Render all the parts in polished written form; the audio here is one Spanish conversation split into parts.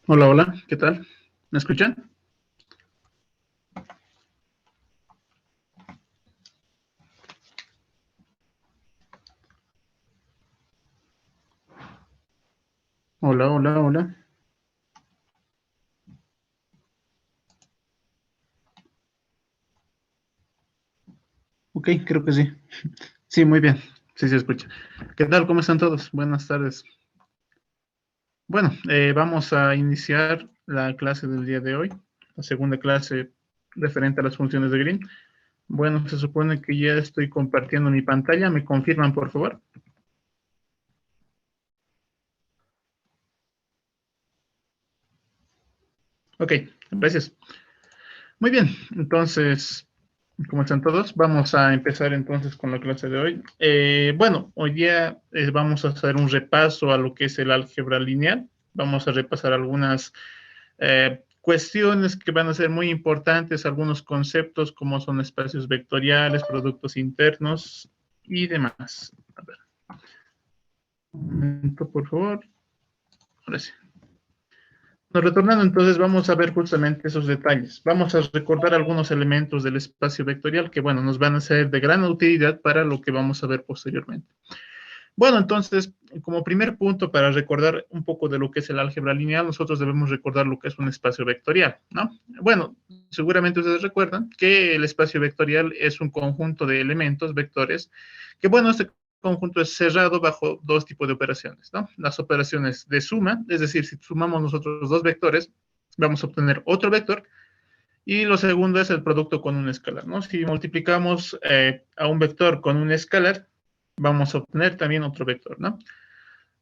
Hola, hola, ¿qué tal? ¿Me escuchan? Hola, hola, hola. Ok, creo que sí. Sí, muy bien. Sí, se escucha. ¿Qué tal? ¿Cómo están todos? Buenas tardes. Bueno, vamos a iniciar la clase del día de hoy, la segunda clase referente a las funciones de Green. Bueno, se supone que ya estoy compartiendo mi pantalla. ¿Me confirman, por favor? Ok, gracias. Muy bien, entonces, ¿cómo están todos? Vamos a empezar entonces con la clase de hoy. Bueno, hoy día vamos a hacer un repaso a lo que es el álgebra lineal. Vamos a repasar algunas cuestiones que van a ser muy importantes, algunos conceptos como son espacios vectoriales, productos internos y demás. A ver, un momento, por favor. Ahora sí. Retornando entonces, vamos a ver justamente esos detalles. Vamos a recordar algunos elementos del espacio vectorial que, bueno, nos van a ser de gran utilidad para lo que vamos a ver posteriormente. Bueno, entonces, como primer punto para recordar un poco de lo que es el álgebra lineal, nosotros debemos recordar lo que es un espacio vectorial, ¿no? Bueno, seguramente ustedes recuerdan que el espacio vectorial es un conjunto de elementos, vectores, que, bueno, este conjunto es cerrado bajo dos tipos de operaciones, ¿no? Las operaciones de suma, es decir, si sumamos nosotros dos vectores, vamos a obtener otro vector, y lo segundo es el producto con un escalar, ¿no? Si multiplicamos a un vector con un escalar, vamos a obtener también otro vector, ¿no?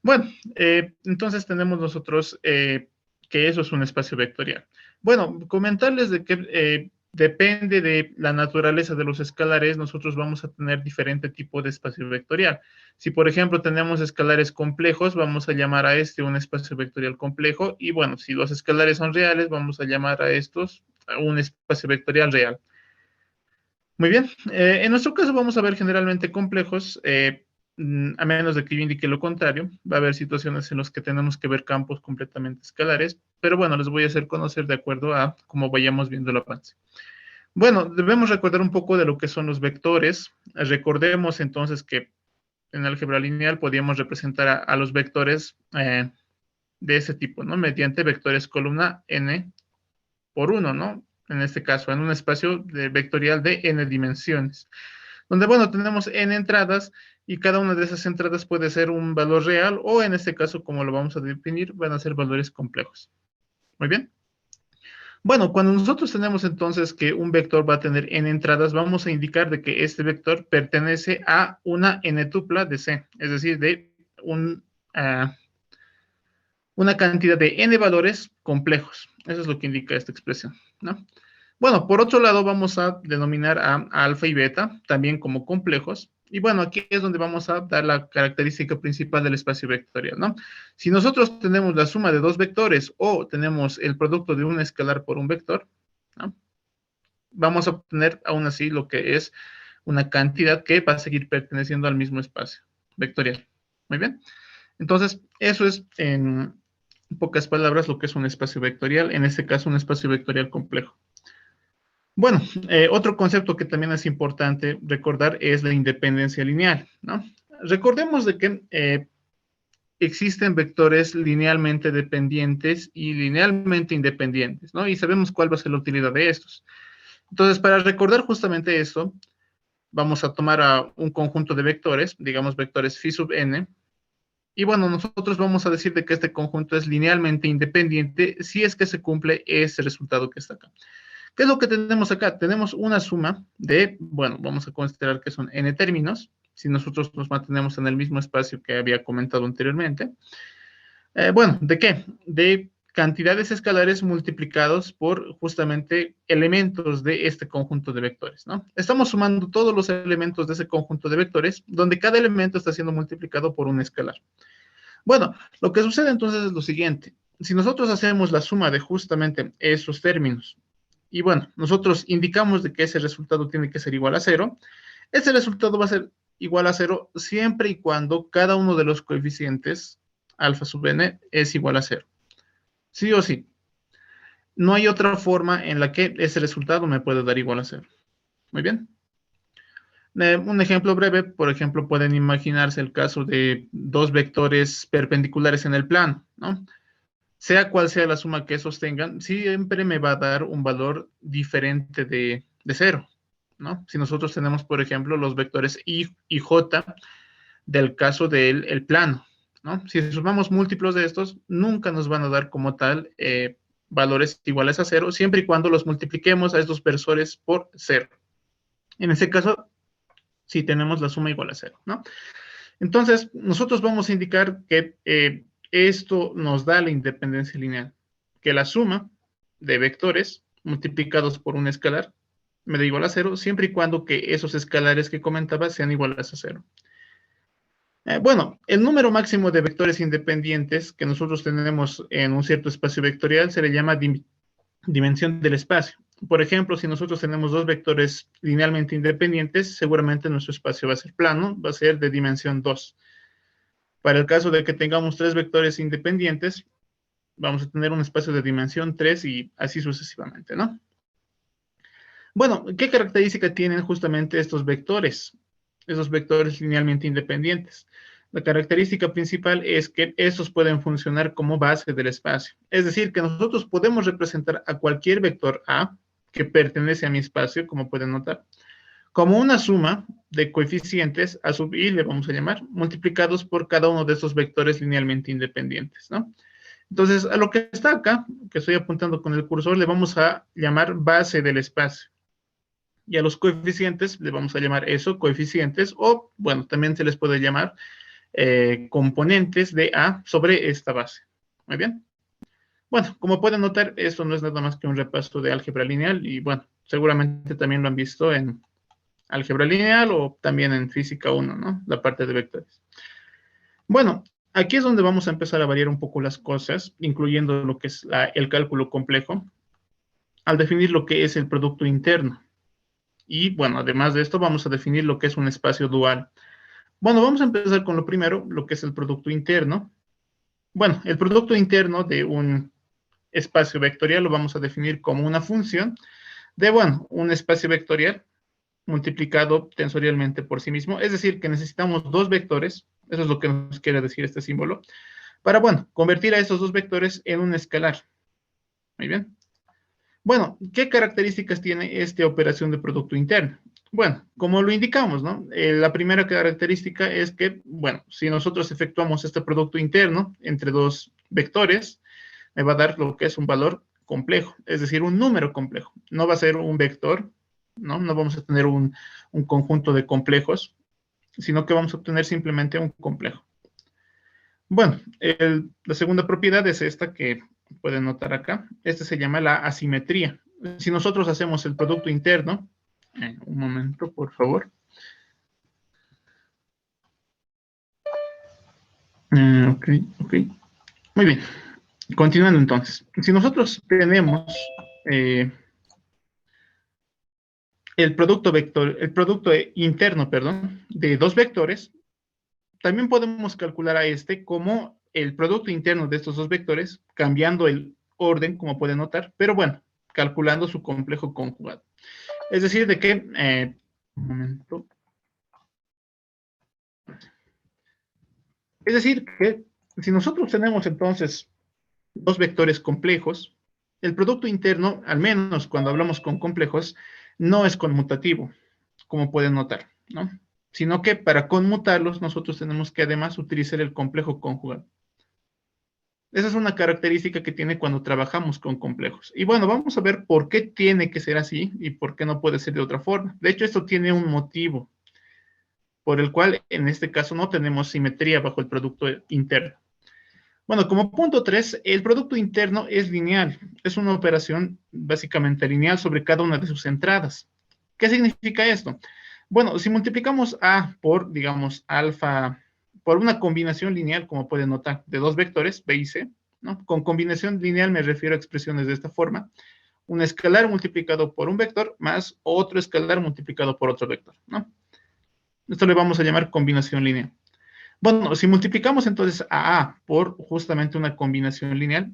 Bueno, entonces tenemos nosotros que eso es un espacio vectorial. Bueno, comentarles de que depende de la naturaleza de los escalares, nosotros vamos a tener diferente tipo de espacio vectorial. Si, por ejemplo, tenemos escalares complejos, vamos a llamar a este un espacio vectorial complejo. Y bueno, si los escalares son reales, vamos a llamar a estos un espacio vectorial real. Muy bien. En nuestro caso vamos a ver generalmente complejos, a menos de que yo indique lo contrario. Va a haber situaciones en las que tenemos que ver campos completamente escalares, pero bueno, les voy a hacer conocer de acuerdo a cómo vayamos viendo el avance. Bueno, debemos recordar un poco de lo que son los vectores. Recordemos entonces que en álgebra lineal podíamos representar a los vectores de ese tipo, ¿no? Mediante vectores columna n por 1, ¿no? En este caso, en un espacio de vectorial de n dimensiones, donde, bueno, tenemos n entradas y cada una de esas entradas puede ser un valor real o en este caso, como lo vamos a definir, van a ser valores complejos. Muy bien. Bueno, cuando nosotros tenemos entonces que un vector va a tener n entradas, vamos a indicar de que este vector pertenece a una n tupla de C, es decir, de una cantidad de n valores complejos. Eso es lo que indica esta expresión, ¿no? Bueno, por otro lado, vamos a denominar a alfa y beta también como complejos. Y bueno, aquí es donde vamos a dar la característica principal del espacio vectorial, ¿no? Si nosotros tenemos la suma de dos vectores o tenemos el producto de un escalar por un vector, ¿no? Vamos a obtener aún así lo que es una cantidad que va a seguir perteneciendo al mismo espacio vectorial. Muy bien. Entonces, eso es en pocas palabras lo que es un espacio vectorial, en este caso un espacio vectorial complejo. Bueno, otro concepto que también es importante recordar es la independencia lineal, ¿no? Recordemos de que existen vectores linealmente dependientes y linealmente independientes, ¿no? Y sabemos cuál va a ser la utilidad de estos. Entonces, para recordar justamente esto, vamos a tomar a un conjunto de vectores, digamos vectores phi sub n, y bueno, nosotros vamos a decir de que este conjunto es linealmente independiente si es que se cumple ese resultado que está acá. ¿Qué es lo que tenemos acá? Tenemos una suma de, bueno, vamos a considerar que son n términos, si nosotros nos mantenemos en el mismo espacio que había comentado anteriormente. Bueno, ¿de qué? De cantidades escalares multiplicados por justamente elementos de este conjunto de vectores, ¿no? Estamos sumando todos los elementos de ese conjunto de vectores, donde cada elemento está siendo multiplicado por un escalar. Bueno, lo que sucede entonces es lo siguiente. Si nosotros hacemos la suma de justamente esos términos y bueno, nosotros indicamos de que ese resultado tiene que ser igual a cero, ese resultado va a ser igual a cero siempre y cuando cada uno de los coeficientes alfa sub n es igual a cero. Sí o sí. No hay otra forma en la que ese resultado me puede dar igual a cero. Muy bien. Un ejemplo breve, por ejemplo, pueden imaginarse el caso de dos vectores perpendiculares en el plano, ¿no? Sea cual sea la suma que sostengan, siempre me va a dar un valor diferente de cero, ¿no? Si nosotros tenemos, por ejemplo, los vectores y j del caso del el plano, ¿no? Si sumamos múltiplos de estos, nunca nos van a dar como tal valores iguales a cero, siempre y cuando los multipliquemos a estos versores por cero. En ese caso, si tenemos la suma igual a cero, ¿no? Entonces, nosotros vamos a indicar que esto nos da la independencia lineal, que la suma de vectores multiplicados por un escalar me da igual a cero, siempre y cuando que esos escalares que comentaba sean iguales a cero. Bueno, el número máximo de vectores independientes que nosotros tenemos en un cierto espacio vectorial se le llama dimensión del espacio. Por ejemplo, si nosotros tenemos dos vectores linealmente independientes, seguramente nuestro espacio va a ser plano, va a ser de dimensión 2. Para el caso de que tengamos tres vectores independientes, vamos a tener un espacio de dimensión 3 y así sucesivamente, ¿no? Bueno, ¿qué característica tienen justamente estos vectores? Esos vectores linealmente independientes. La característica principal es que estos pueden funcionar como base del espacio. Es decir, que nosotros podemos representar a cualquier vector A que pertenece a mi espacio, como pueden notar, como una suma de coeficientes a sub i, le vamos a llamar, multiplicados por cada uno de estos vectores linealmente independientes, ¿no? Entonces, a lo que está acá, que estoy apuntando con el cursor, le vamos a llamar base del espacio. Y a los coeficientes le vamos a llamar eso, coeficientes, o, bueno, también se les puede llamar componentes de A sobre esta base. Muy bien. Bueno, como pueden notar, esto no es nada más que un repaso de álgebra lineal y, bueno, seguramente también lo han visto en álgebra lineal o también en física 1, ¿no? La parte de vectores. Bueno, aquí es donde vamos a empezar a variar un poco las cosas, incluyendo lo que es el cálculo complejo, al definir lo que es el producto interno. Y bueno, además de esto, vamos a definir lo que es un espacio dual. Bueno, vamos a empezar con lo primero, lo que es el producto interno. Bueno, el producto interno de un espacio vectorial lo vamos a definir como una función de, bueno, un espacio vectorial multiplicado tensorialmente por sí mismo. Es decir, que necesitamos dos vectores, eso es lo que nos quiere decir este símbolo, para, bueno, convertir a esos dos vectores en un escalar. Muy bien. Bueno, ¿qué características tiene esta operación de producto interno? Bueno, como lo indicamos, ¿no? La primera característica es que, bueno, si nosotros efectuamos este producto interno entre dos vectores, me va a dar lo que es un valor complejo, es decir, un número complejo. No va a ser un vector, ¿no? No vamos a tener un conjunto de complejos, sino que vamos a obtener simplemente un complejo. Bueno, la segunda propiedad es esta que pueden notar acá. Esta se llama la asimetría. Si nosotros hacemos el producto interno, un momento, por favor. Ok, ok. Muy bien. Continuando entonces. Si nosotros tenemos el producto interno, perdón, de dos vectores, también podemos calcular a este como el producto interno de estos dos vectores, cambiando el orden, como pueden notar, pero bueno, calculando su complejo conjugado. Es decir, de que, un momento. Es decir, que si nosotros tenemos entonces dos vectores complejos, el producto interno, al menos cuando hablamos con complejos, no es conmutativo, como pueden notar, ¿no? Sino que para conmutarlos nosotros tenemos que además utilizar el complejo conjugado. Esa es una característica que tiene cuando trabajamos con complejos. Y bueno, vamos a ver por qué tiene que ser así y por qué no puede ser de otra forma. De hecho, esto tiene un motivo por el cual en este caso no tenemos simetría bajo el producto interno. Bueno, como punto 3, el producto interno es lineal. Es una operación básicamente lineal sobre cada una de sus entradas. ¿Qué significa esto? Bueno, si multiplicamos A por, digamos, alfa, por una combinación lineal, como pueden notar, de dos vectores, B y C, ¿no? Con combinación lineal me refiero a expresiones de esta forma. Un escalar multiplicado por un vector más otro escalar multiplicado por otro vector, ¿no? Esto le vamos a llamar combinación lineal. Bueno, si multiplicamos entonces a por justamente una combinación lineal,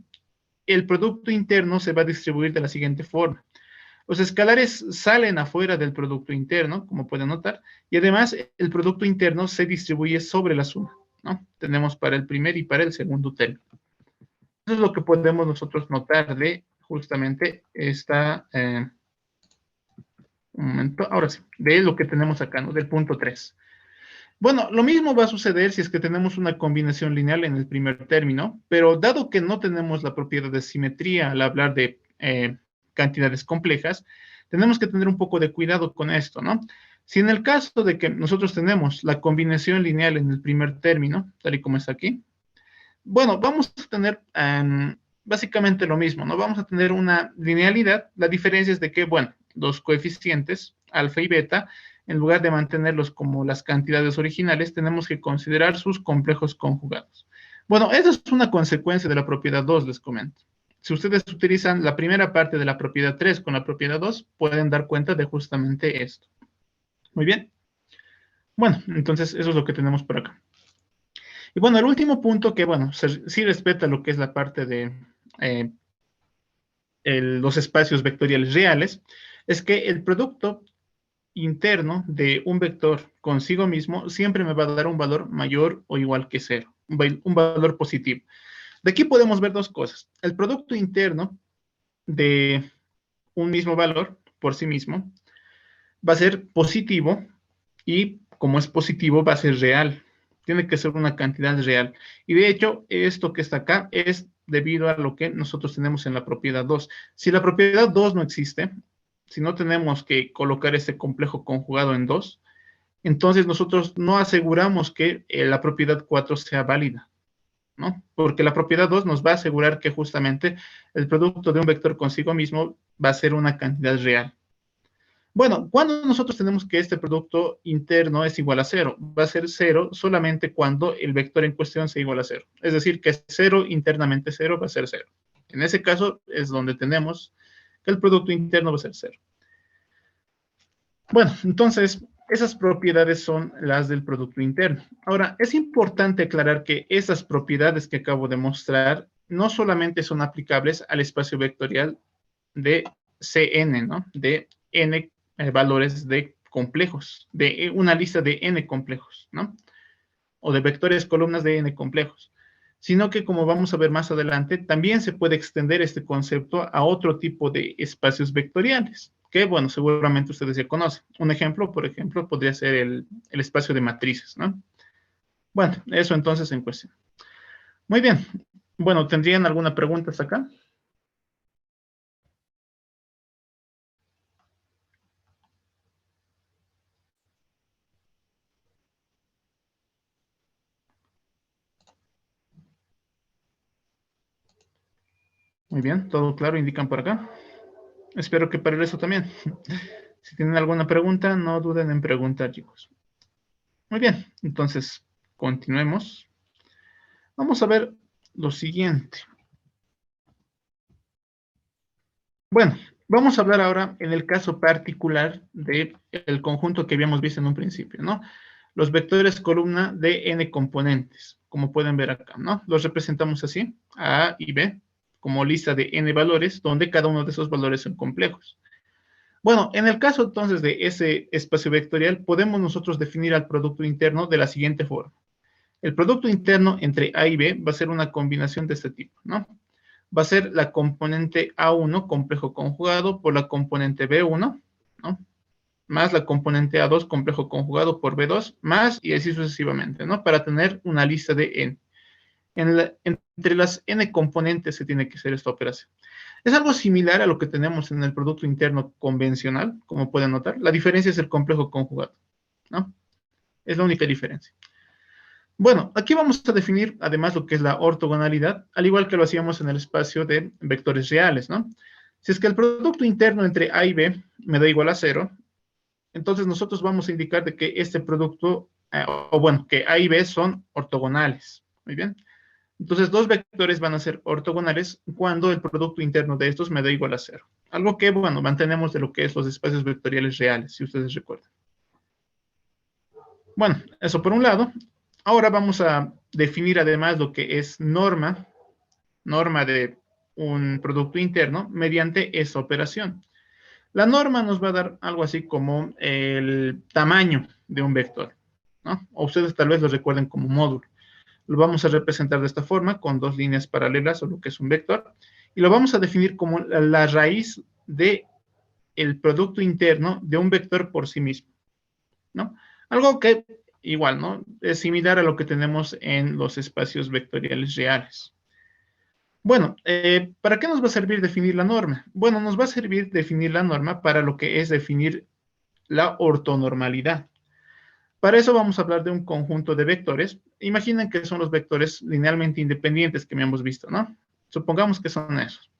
el producto interno se va a distribuir de la siguiente forma. Los escalares salen afuera del producto interno, como pueden notar, y además el producto interno se distribuye sobre la suma, ¿no? Tenemos para el primer y para el segundo término. Eso es lo que podemos nosotros notar de justamente esta, un momento, ahora sí, de lo que tenemos acá, ¿no? Del punto 3. Bueno, lo mismo va a suceder si es que tenemos una combinación lineal en el primer término, pero dado que no tenemos la propiedad de simetría al hablar de cantidades complejas, tenemos que tener un poco de cuidado con esto, ¿no? Si en el caso de que nosotros tenemos la combinación lineal en el primer término, tal y como está aquí, bueno, vamos a tener básicamente lo mismo, ¿no? Vamos a tener una linealidad. La diferencia es de que, bueno, los coeficientes, alfa y beta, en lugar de mantenerlos como las cantidades originales, tenemos que considerar sus complejos conjugados. Bueno, esa es una consecuencia de la propiedad 2, les comento. Si ustedes utilizan la primera parte de la propiedad 3 con la propiedad 2, pueden dar cuenta de justamente esto. Muy bien. Bueno, entonces eso es lo que tenemos por acá. Y bueno, el último punto que, bueno, sí respeta lo que es la parte de eh, los espacios vectoriales reales, es que el producto interno de un vector consigo mismo siempre me va a dar un valor mayor o igual que cero, un valor positivo. De aquí podemos ver dos cosas. El producto interno de un mismo valor por sí mismo va a ser positivo y como es positivo va a ser real. Tiene que ser una cantidad real. Y de hecho, esto que está acá es debido a lo que nosotros tenemos en la propiedad 2. Si la propiedad 2 no existe, si no tenemos que colocar este complejo conjugado en 2, entonces nosotros no aseguramos que la propiedad 4 sea válida, ¿no? Porque la propiedad 2 nos va a asegurar que justamente el producto de un vector consigo mismo va a ser una cantidad real. Bueno, cuando nosotros tenemos que este producto interno es igual a cero, va a ser cero solamente cuando el vector en cuestión sea igual a cero. Es decir, que cero internamente cero va a ser cero. En ese caso es donde tenemos que el producto interno va a ser cero. Bueno, entonces esas propiedades son las del producto interno. Ahora, es importante aclarar que esas propiedades que acabo de mostrar no solamente son aplicables al espacio vectorial de Cn, ¿no? De n valores de complejos, de una lista de n complejos, ¿no? O de vectores columnas de n complejos, sino que como vamos a ver más adelante, también se puede extender este concepto a otro tipo de espacios vectoriales, que bueno, seguramente ustedes ya conocen. Un ejemplo, por ejemplo, podría ser el espacio de matrices, ¿no? Bueno, eso entonces en cuestión. Muy bien. Bueno, ¿tendrían alguna pregunta hasta acá? Muy bien, todo claro, indican por acá. Espero que para el resto también. Si tienen alguna pregunta, no duden en preguntar, chicos. Muy bien, entonces continuemos. Vamos a ver lo siguiente. Bueno, vamos a hablar ahora en el caso particular del conjunto que habíamos visto en un principio, ¿no? Los vectores columna de n componentes, como pueden ver acá, ¿no? Los representamos así, A y B, como lista de n valores, donde cada uno de esos valores son complejos. Bueno, en el caso entonces de ese espacio vectorial, podemos nosotros definir al producto interno de la siguiente forma. El producto interno entre A y B va a ser una combinación de este tipo, ¿no? Va a ser la componente A1 complejo conjugado por la componente B1, ¿no? Más la componente A2 complejo conjugado por B2, más y así sucesivamente, ¿no? Para tener una lista de N. Entre las N componentes se tiene que hacer esta operación. Es algo similar a lo que tenemos en el producto interno convencional, como pueden notar. La diferencia es el complejo conjugado, ¿no? Es la única diferencia. Bueno, aquí vamos a definir además lo que es la ortogonalidad, al igual que lo hacíamos en el espacio de vectores reales, ¿no? Si es que el producto interno entre A y B me da igual a cero, entonces nosotros vamos a indicar de que este producto, o bueno, que A y B son ortogonales. Muy bien. Entonces, dos vectores van a ser ortogonales cuando el producto interno de estos me da igual a cero. Algo que, bueno, mantenemos de lo que es los espacios vectoriales reales, si ustedes recuerdan. Bueno, eso por un lado. Ahora vamos a definir además lo que es norma de un producto interno mediante esa operación. La norma nos va a dar algo así como el tamaño de un vector, ¿no? O ustedes tal vez lo recuerden como módulo. Lo vamos a representar de esta forma, con dos líneas paralelas, o lo que es un vector, y lo vamos a definir como la raíz del producto interno de un vector por sí mismo, ¿no? Algo que igual, ¿no? Es similar a lo que tenemos en los espacios vectoriales reales. Bueno, ¿para qué nos va a servir definir la norma? Bueno, nos va a servir definir la norma para lo que es definir la ortonormalidad. Para eso vamos a hablar de un conjunto de vectores. Imaginen que son los vectores linealmente independientes que hemos visto, ¿no? Supongamos que son esos.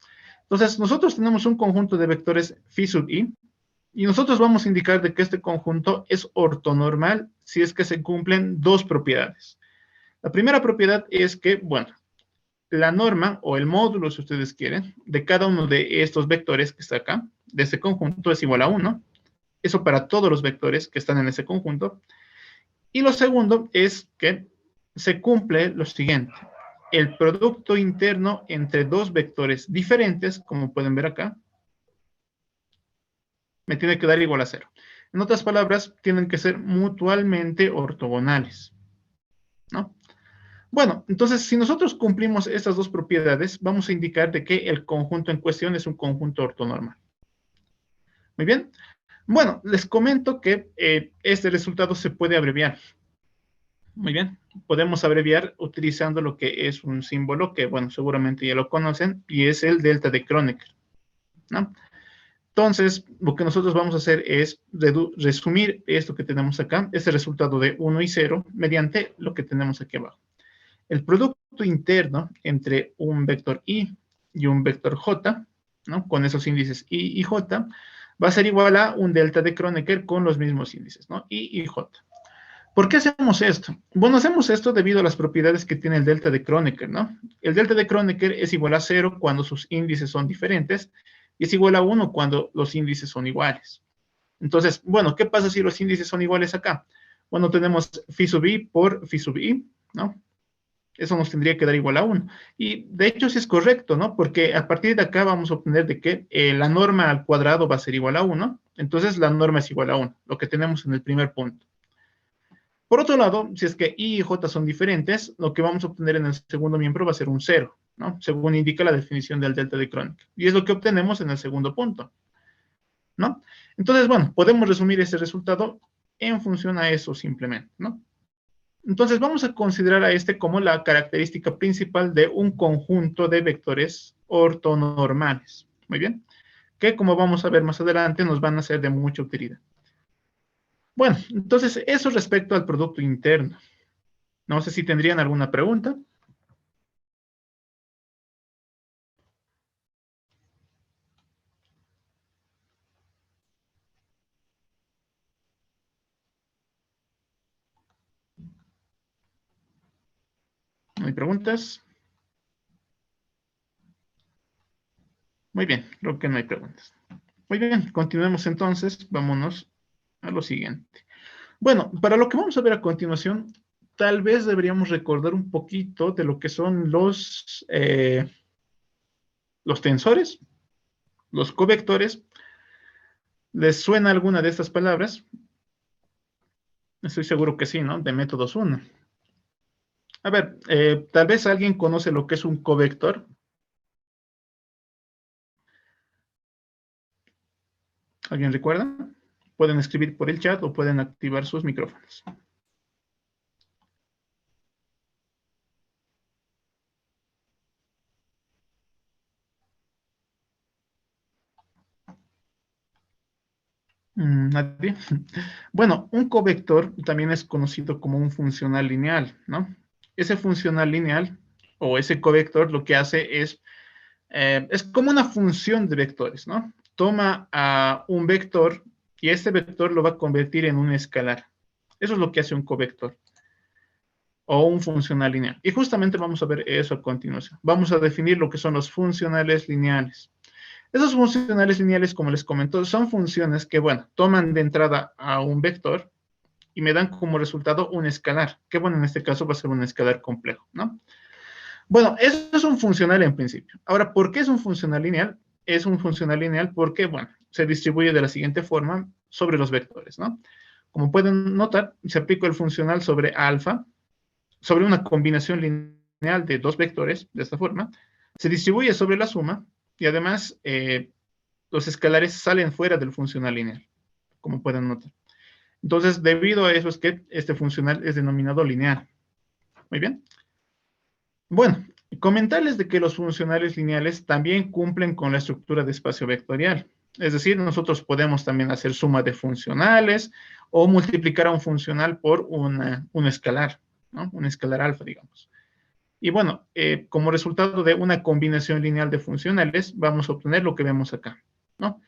Entonces, nosotros tenemos un conjunto de vectores phi sub i, y nosotros vamos a indicar de que este conjunto es ortonormal si es que se cumplen dos propiedades. La primera propiedad es que, bueno, la norma o el módulo, si ustedes quieren, de cada uno de estos vectores que está acá, de ese conjunto, es igual a 1. Eso para todos los vectores que están en ese conjunto. Y lo segundo es que se cumple lo siguiente. El producto interno entre dos vectores diferentes, como pueden ver acá, me tiene que dar igual a 0. En otras palabras, tienen que ser mutuamente ortogonales, ¿no? Bueno, entonces, si nosotros cumplimos estas dos propiedades, vamos a indicar de que el conjunto en cuestión es un conjunto ortonormal. Muy bien. Bueno, les comento que este resultado se puede abreviar. Muy bien. Podemos abreviar utilizando lo que es un símbolo que, bueno, seguramente ya lo conocen, y es el delta de Kronecker, ¿no? Entonces, lo que nosotros vamos a hacer es resumir esto que tenemos acá, este resultado de 1 y 0, mediante lo que tenemos aquí abajo. El producto interno entre un vector i y un vector j, ¿no? Con esos índices i y j, va a ser igual a un delta de Kronecker con los mismos índices, ¿no? I y j. ¿Por qué hacemos esto? Bueno, hacemos esto debido a las propiedades que tiene el delta de Kronecker, ¿no? El delta de Kronecker es igual a 0 cuando sus índices son diferentes y es igual a 1 cuando los índices son iguales. Entonces, bueno, ¿qué pasa si los índices son iguales acá? Bueno, tenemos phi sub i por phi sub i, ¿no? Eso nos tendría que dar igual a 1. Y de hecho sí es correcto, ¿no? Porque a partir de acá vamos a obtener de que la norma al cuadrado va a ser igual a 1. Entonces la norma es igual a 1, lo que tenemos en el primer punto. Por otro lado, si es que i y j son diferentes, lo que vamos a obtener en el segundo miembro va a ser un 0, ¿no? Según indica la definición del delta de Kronecker. Y es lo que obtenemos en el segundo punto, ¿no? Entonces, bueno, podemos resumir ese resultado en función a eso simplemente, ¿no? Entonces vamos a considerar a este como la característica principal de un conjunto de vectores ortonormales. Muy bien. Que como vamos a ver más adelante nos van a ser de mucha utilidad. Bueno, entonces eso respecto al producto interno. No sé si tendrían alguna pregunta. ¿No hay preguntas? Muy bien, creo que no hay preguntas. Muy bien, continuemos entonces. Vámonos a lo siguiente. Bueno, para lo que vamos a ver a continuación, tal vez deberíamos recordar un poquito de lo que son los tensores, los covectores. ¿Les suena alguna de estas palabras? Estoy seguro que sí, ¿no? De métodos 1. A ver, tal vez alguien conoce lo que es un covector. ¿Alguien recuerda? Pueden escribir por el chat o pueden activar sus micrófonos. ¿Nadie? Bueno, un covector también es conocido como un funcional lineal, ¿no? Ese funcional lineal o ese covector lo que hace es como una función de vectores, ¿no? Toma a un vector y este vector lo va a convertir en un escalar. Eso es lo que hace un covector o un funcional lineal. Y justamente vamos a ver eso a continuación. Vamos a definir lo que son los funcionales lineales. Esos funcionales lineales, como les comento, son funciones que, bueno, toman de entrada a un vector y me dan como resultado un escalar, que, bueno, en este caso va a ser un escalar complejo, ¿no? Bueno, eso es un funcional en principio. Ahora, ¿por qué es un funcional lineal? Es un funcional lineal porque, bueno, se distribuye de la siguiente forma sobre los vectores, ¿no? Como pueden notar, se aplica el funcional sobre alfa, sobre una combinación lineal de dos vectores, de esta forma, se distribuye sobre la suma y además los escalares salen fuera del funcional lineal, como pueden notar. Entonces, debido a eso es que este funcional es denominado lineal. Muy bien. Bueno, comentarles de que los funcionales lineales también cumplen con la estructura de espacio vectorial. Es decir, nosotros podemos también hacer suma de funcionales o multiplicar a un funcional por un escalar, ¿no? Un escalar alfa, digamos. Y bueno, como resultado de una combinación lineal de funcionales, vamos a obtener lo que vemos acá, ¿no?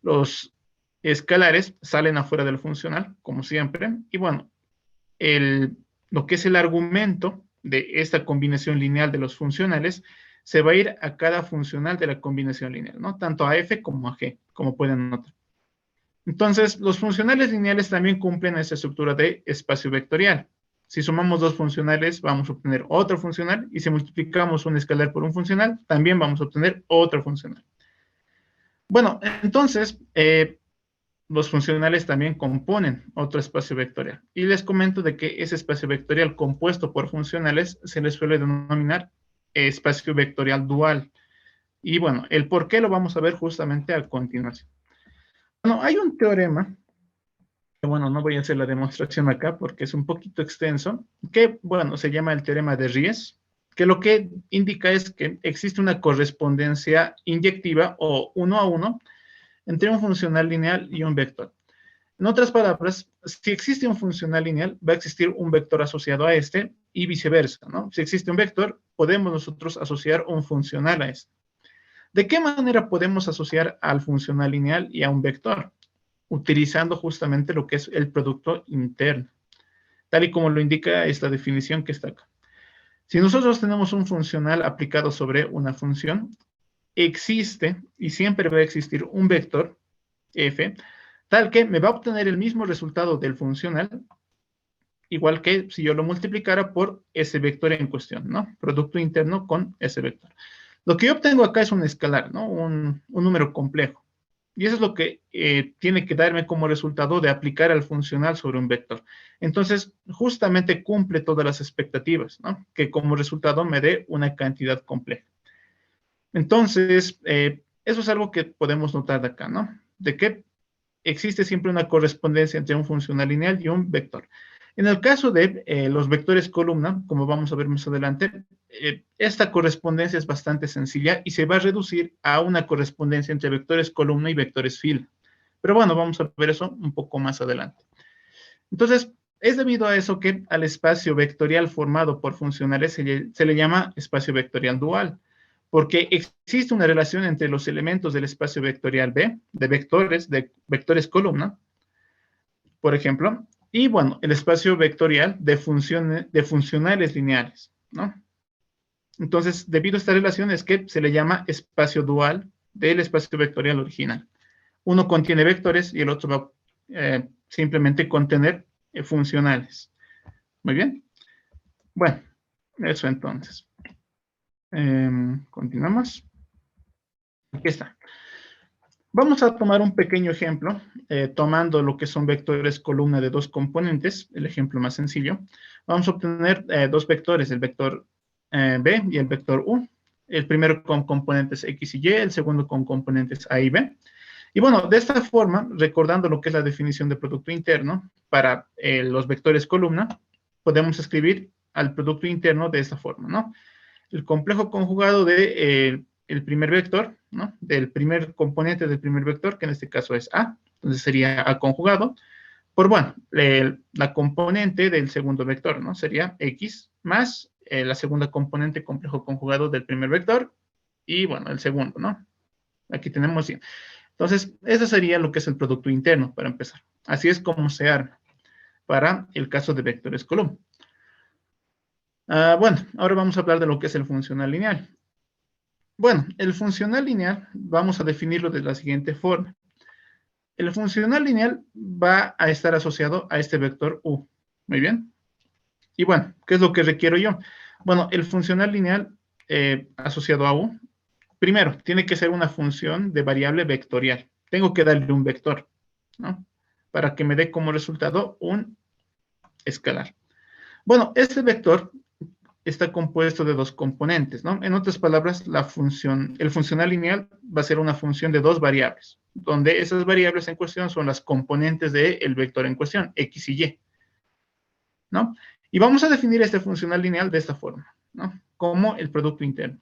Los escalares salen afuera del funcional, como siempre, y bueno, lo que es el argumento de esta combinación lineal de los funcionales se va a ir a cada funcional de la combinación lineal, ¿no? Tanto a f como a g, como pueden notar. Entonces, los funcionales lineales también cumplen esta estructura de espacio vectorial. Si sumamos dos funcionales, vamos a obtener otro funcional, y si multiplicamos un escalar por un funcional, también vamos a obtener otro funcional. Bueno, entonces, los funcionales también componen otro espacio vectorial. Y les comento de que ese espacio vectorial compuesto por funcionales se le suele denominar espacio vectorial dual. Y bueno, el por qué lo vamos a ver justamente a continuación. Bueno, hay un teorema, que bueno, no voy a hacer la demostración acá porque es un poquito extenso, que bueno, se llama el teorema de Ries, que lo que indica es que existe una correspondencia inyectiva o uno a uno entre un funcional lineal y un vector. En otras palabras, si existe un funcional lineal, va a existir un vector asociado a este y viceversa, ¿no? Si existe un vector, podemos nosotros asociar un funcional a este. ¿De qué manera podemos asociar al funcional lineal y a un vector? Utilizando justamente lo que es el producto interno, tal y como lo indica esta definición que está acá. Si nosotros tenemos un funcional aplicado sobre una función, existe y siempre va a existir un vector f, tal que me va a obtener el mismo resultado del funcional, igual que si yo lo multiplicara por ese vector en cuestión, ¿no? Producto interno con ese vector. Lo que yo obtengo acá es un escalar, ¿no? Un número complejo. Y eso es lo que tiene que darme como resultado de aplicar al funcional sobre un vector. Entonces, justamente cumple todas las expectativas, ¿no? Que como resultado me dé una cantidad compleja. Entonces, eso es algo que podemos notar de acá, ¿no? De que existe siempre una correspondencia entre un funcional lineal y un vector. En el caso de los vectores columna, como vamos a ver más adelante, esta correspondencia es bastante sencilla y se va a reducir a una correspondencia entre vectores columna y vectores fila. Pero bueno, vamos a ver eso un poco más adelante. Entonces, es debido a eso que al espacio vectorial formado por funcionales se le llama espacio vectorial dual, porque existe una relación entre los elementos del espacio vectorial B, de vectores columna, por ejemplo, y bueno, el espacio vectorial de funcionales lineales, ¿no? Entonces, debido a esta relación es que se le llama espacio dual del espacio vectorial original. Uno contiene vectores y el otro va simplemente contener funcionales. Muy bien. Bueno, eso entonces. Continuamos. Aquí está. Vamos a tomar un pequeño ejemplo, tomando lo que son vectores columna de dos componentes, el ejemplo más sencillo. Vamos a obtener dos vectores, el vector B y el vector U. El primero con componentes X y Y, el segundo con componentes A y B. Y bueno, de esta forma, recordando lo que es la definición de producto interno, para los vectores columna, podemos escribir al producto interno de esta forma, ¿no? El complejo conjugado de el primer vector, ¿no? Del primer componente del primer vector, que en este caso es A, entonces sería A conjugado, por, bueno, la componente del segundo vector, ¿no? Sería X más la segunda componente complejo conjugado del primer vector, y bueno, el segundo, ¿no? Aquí tenemos 100. Entonces, eso sería lo que es el producto interno, para empezar. Así es como se arma para el caso de vectores columna. Bueno, ahora vamos a hablar de lo que es el funcional lineal. Bueno, el funcional lineal vamos a definirlo de la siguiente forma. El funcional lineal va a estar asociado a este vector U. Muy bien. Y bueno, ¿qué es lo que requiero yo? Bueno, el funcional lineal asociado a U, primero, tiene que ser una función de variable vectorial. Tengo que darle un vector, ¿no? Para que me dé como resultado un escalar. Bueno, este vector está compuesto de dos componentes, ¿no? En otras palabras, el funcional lineal va a ser una función de dos variables, donde esas variables en cuestión son las componentes del vector en cuestión, x y y, ¿no? Y vamos a definir este funcional lineal de esta forma, ¿no? Como el producto interno.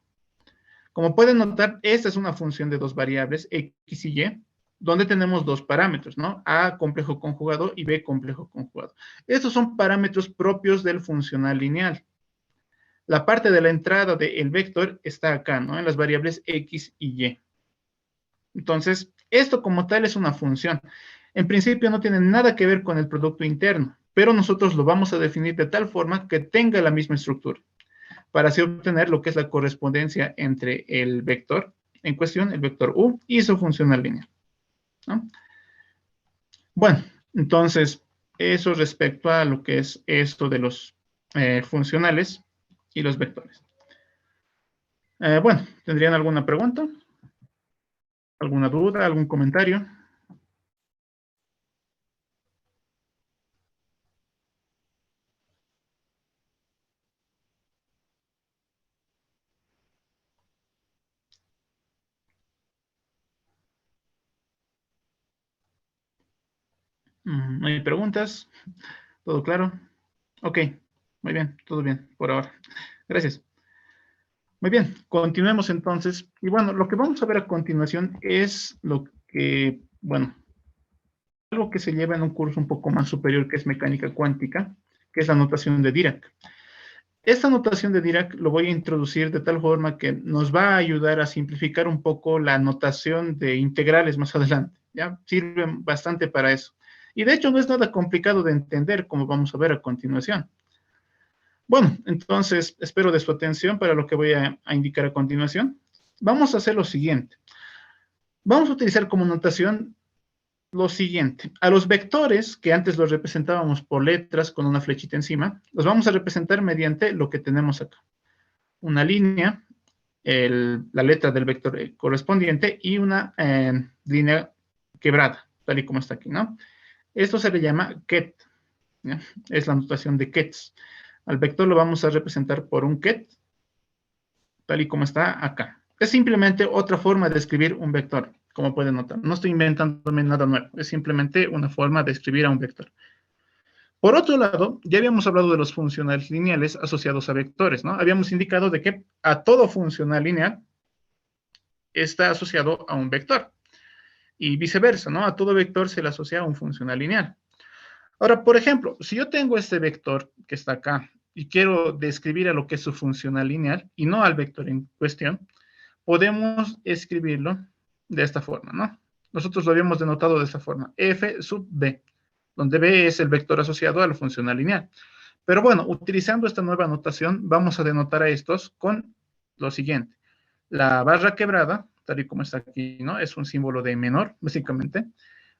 Como pueden notar, esta es una función de dos variables, x y y, donde tenemos dos parámetros, ¿no? A complejo conjugado y B complejo conjugado. Estos son parámetros propios del funcional lineal. La parte de la entrada del vector está acá, ¿no? En las variables x y y. Entonces, esto como tal es una función. En principio no tiene nada que ver con el producto interno, pero nosotros lo vamos a definir de tal forma que tenga la misma estructura, para así obtener lo que es la correspondencia entre el vector en cuestión, el vector u, y su funcional lineal, ¿no? Bueno, entonces, eso respecto a lo que es esto de los funcionales y los vectores. Bueno, ¿tendrían alguna pregunta? ¿Alguna duda? ¿Algún comentario? ¿No hay preguntas? ¿Todo claro? Ok, muy bien, todo bien por ahora. Gracias. Muy bien, continuemos entonces. Y bueno, lo que vamos a ver a continuación es lo que, bueno, algo que se lleva en un curso un poco más superior que es mecánica cuántica, que es la notación de Dirac. Esta notación de Dirac lo voy a introducir de tal forma que nos va a ayudar a simplificar un poco la notación de integrales más adelante. ¿Ya? Sirve bastante para eso. Y de hecho no es nada complicado de entender, como vamos a ver a continuación. Bueno, entonces espero de su atención para lo que voy a indicar a continuación. Vamos a hacer lo siguiente. Vamos a utilizar como notación lo siguiente. A los vectores, que antes los representábamos por letras con una flechita encima, los vamos a representar mediante lo que tenemos acá. Una línea, la letra del vector correspondiente y una línea quebrada, tal y como está aquí, ¿no? Esto se le llama ket, ¿ya? Es la notación de kets. Al vector lo vamos a representar por un ket, tal y como está acá. Es simplemente otra forma de escribir un vector, como pueden notar. No estoy inventándome nada nuevo, es simplemente una forma de escribir a un vector. Por otro lado, ya habíamos hablado de los funcionales lineales asociados a vectores, ¿no? Habíamos indicado de que a todo funcional lineal está asociado a un vector y viceversa, ¿no? A todo vector se le asocia a un funcional lineal. Ahora, por ejemplo, si yo tengo este vector que está acá y quiero describir a lo que es su funcional lineal y no al vector en cuestión, podemos escribirlo de esta forma, ¿no? Nosotros lo habíamos denotado de esta forma, f sub b, donde b es el vector asociado a la funcional lineal. Pero bueno, utilizando esta nueva notación, vamos a denotar a estos con lo siguiente. La barra quebrada, tal y como está aquí, ¿no? Es un símbolo de menor, básicamente.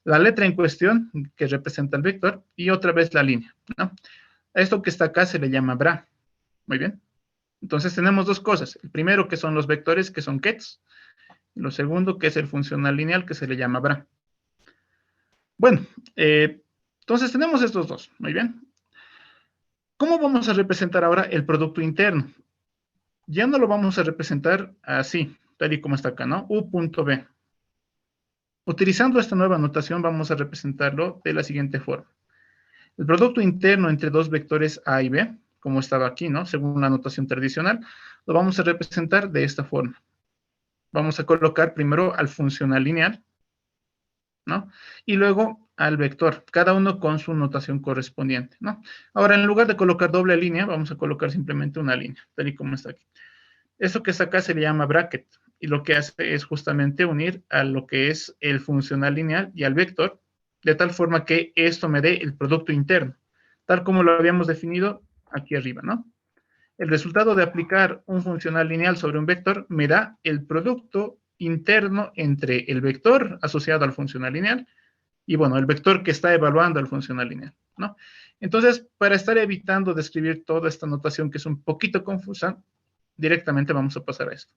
La letra en cuestión, que representa el vector, y otra vez la línea, ¿no? A esto que está acá se le llama bra. Muy bien. Entonces tenemos dos cosas. El primero que son los vectores, que son kets. Y lo segundo que es el funcional lineal, que se le llama bra. Bueno, entonces tenemos estos dos. Muy bien. ¿Cómo vamos a representar ahora el producto interno? Ya no lo vamos a representar así, tal y como está acá, ¿no? U.B. Utilizando esta nueva notación vamos a representarlo de la siguiente forma. El producto interno entre dos vectores A y B, como estaba aquí, ¿no? Según la notación tradicional, lo vamos a representar de esta forma. Vamos a colocar primero al funcional lineal, ¿no? Y luego al vector, cada uno con su notación correspondiente, ¿no? Ahora, en lugar de colocar doble línea, vamos a colocar simplemente una línea, tal y como está aquí. Esto que está acá se le llama bracket, y lo que hace es justamente unir a lo que es el funcional lineal y al vector, de tal forma que esto me dé el producto interno, tal como lo habíamos definido aquí arriba, ¿no? El resultado de aplicar un funcional lineal sobre un vector me da el producto interno entre el vector asociado al funcional lineal y, bueno, el vector que está evaluando al funcional lineal, ¿no? Entonces, para estar evitando de escribir toda esta notación que es un poquito confusa, directamente vamos a pasar a esto.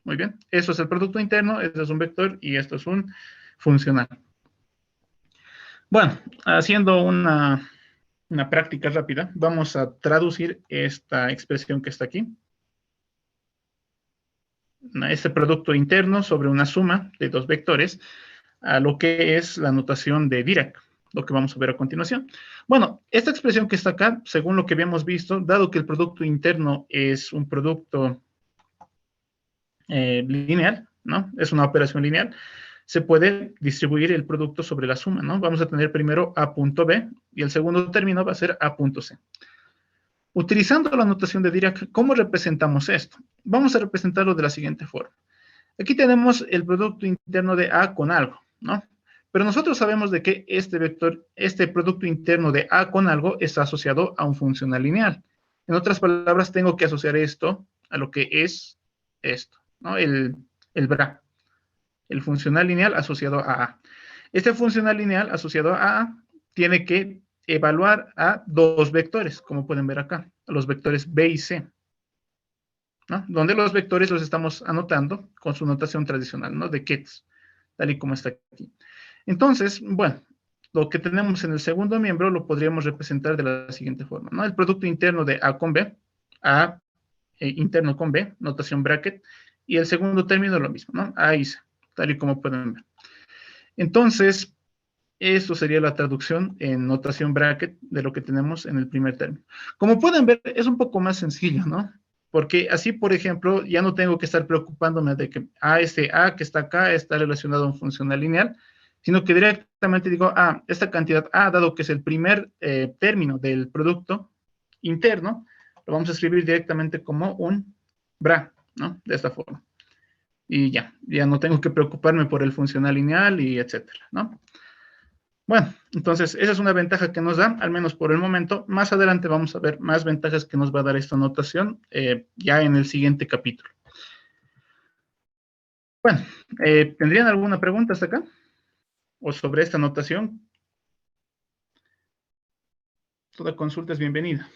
Muy bien, eso es el producto interno, este es un vector y esto es un funcional. Bueno, haciendo una práctica rápida, vamos a traducir esta expresión que está aquí. Este producto interno sobre una suma de dos vectores a lo que es la notación de Dirac, lo que vamos a ver a continuación. Bueno, esta expresión que está acá, según lo que habíamos visto, dado que el producto interno es un producto lineal, ¿no? Es una operación lineal, se puede distribuir el producto sobre la suma, ¿no? Vamos a tener primero A punto B y el segundo término va a ser A punto C. Utilizando la notación de Dirac, ¿cómo representamos esto? Vamos a representarlo de la siguiente forma. Aquí tenemos el producto interno de A con algo, ¿no? Pero nosotros sabemos de que este vector, este producto interno de A con algo está asociado a un funcional lineal. En otras palabras, tengo que asociar esto a lo que es esto, ¿no? El BRA, el funcional lineal asociado a A. Este funcional lineal asociado a A tiene que evaluar a dos vectores, como pueden ver acá, los vectores B y C, ¿no? Donde los vectores los estamos anotando con su notación tradicional, ¿no? De Ketz, tal y como está aquí. Entonces, bueno, lo que tenemos en el segundo miembro lo podríamos representar de la siguiente forma, ¿no? El producto interno de A con B, A interno con B, notación bracket, y el segundo término lo mismo, ¿no? A y C, tal y como pueden ver. Entonces, esto sería la traducción en notación bracket de lo que tenemos en el primer término. Como pueden ver, es un poco más sencillo, ¿no? Porque así, por ejemplo, ya no tengo que estar preocupándome de que este A que está acá está relacionado a un funcional lineal, sino que directamente digo, esta cantidad A, dado que es el primer término del producto interno, lo vamos a escribir directamente como un BRA, ¿no? De esta forma. Y ya no tengo que preocuparme por el funcional lineal y etcétera, ¿no? Bueno, entonces esa es una ventaja que nos da, al menos por el momento. Más adelante vamos a ver más ventajas que nos va a dar esta notación ya en el siguiente capítulo. Bueno, ¿tendrían alguna pregunta hasta acá? ¿O sobre esta notación? Toda consulta es bienvenida.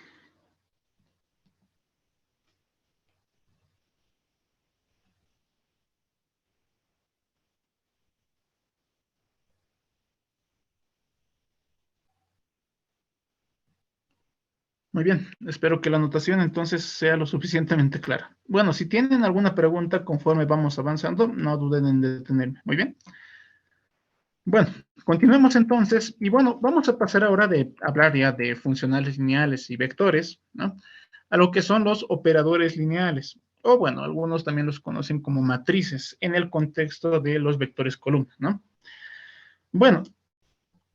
Muy bien, espero que la notación entonces sea lo suficientemente clara. Bueno, si tienen alguna pregunta conforme vamos avanzando, no duden en detenerme. Muy bien. Bueno, continuemos entonces. Y bueno, vamos a pasar ahora de hablar ya de funcionales lineales y vectores, ¿no? A lo que son los operadores lineales. O bueno, algunos también los conocen como matrices en el contexto de los vectores columna, ¿no? Bueno,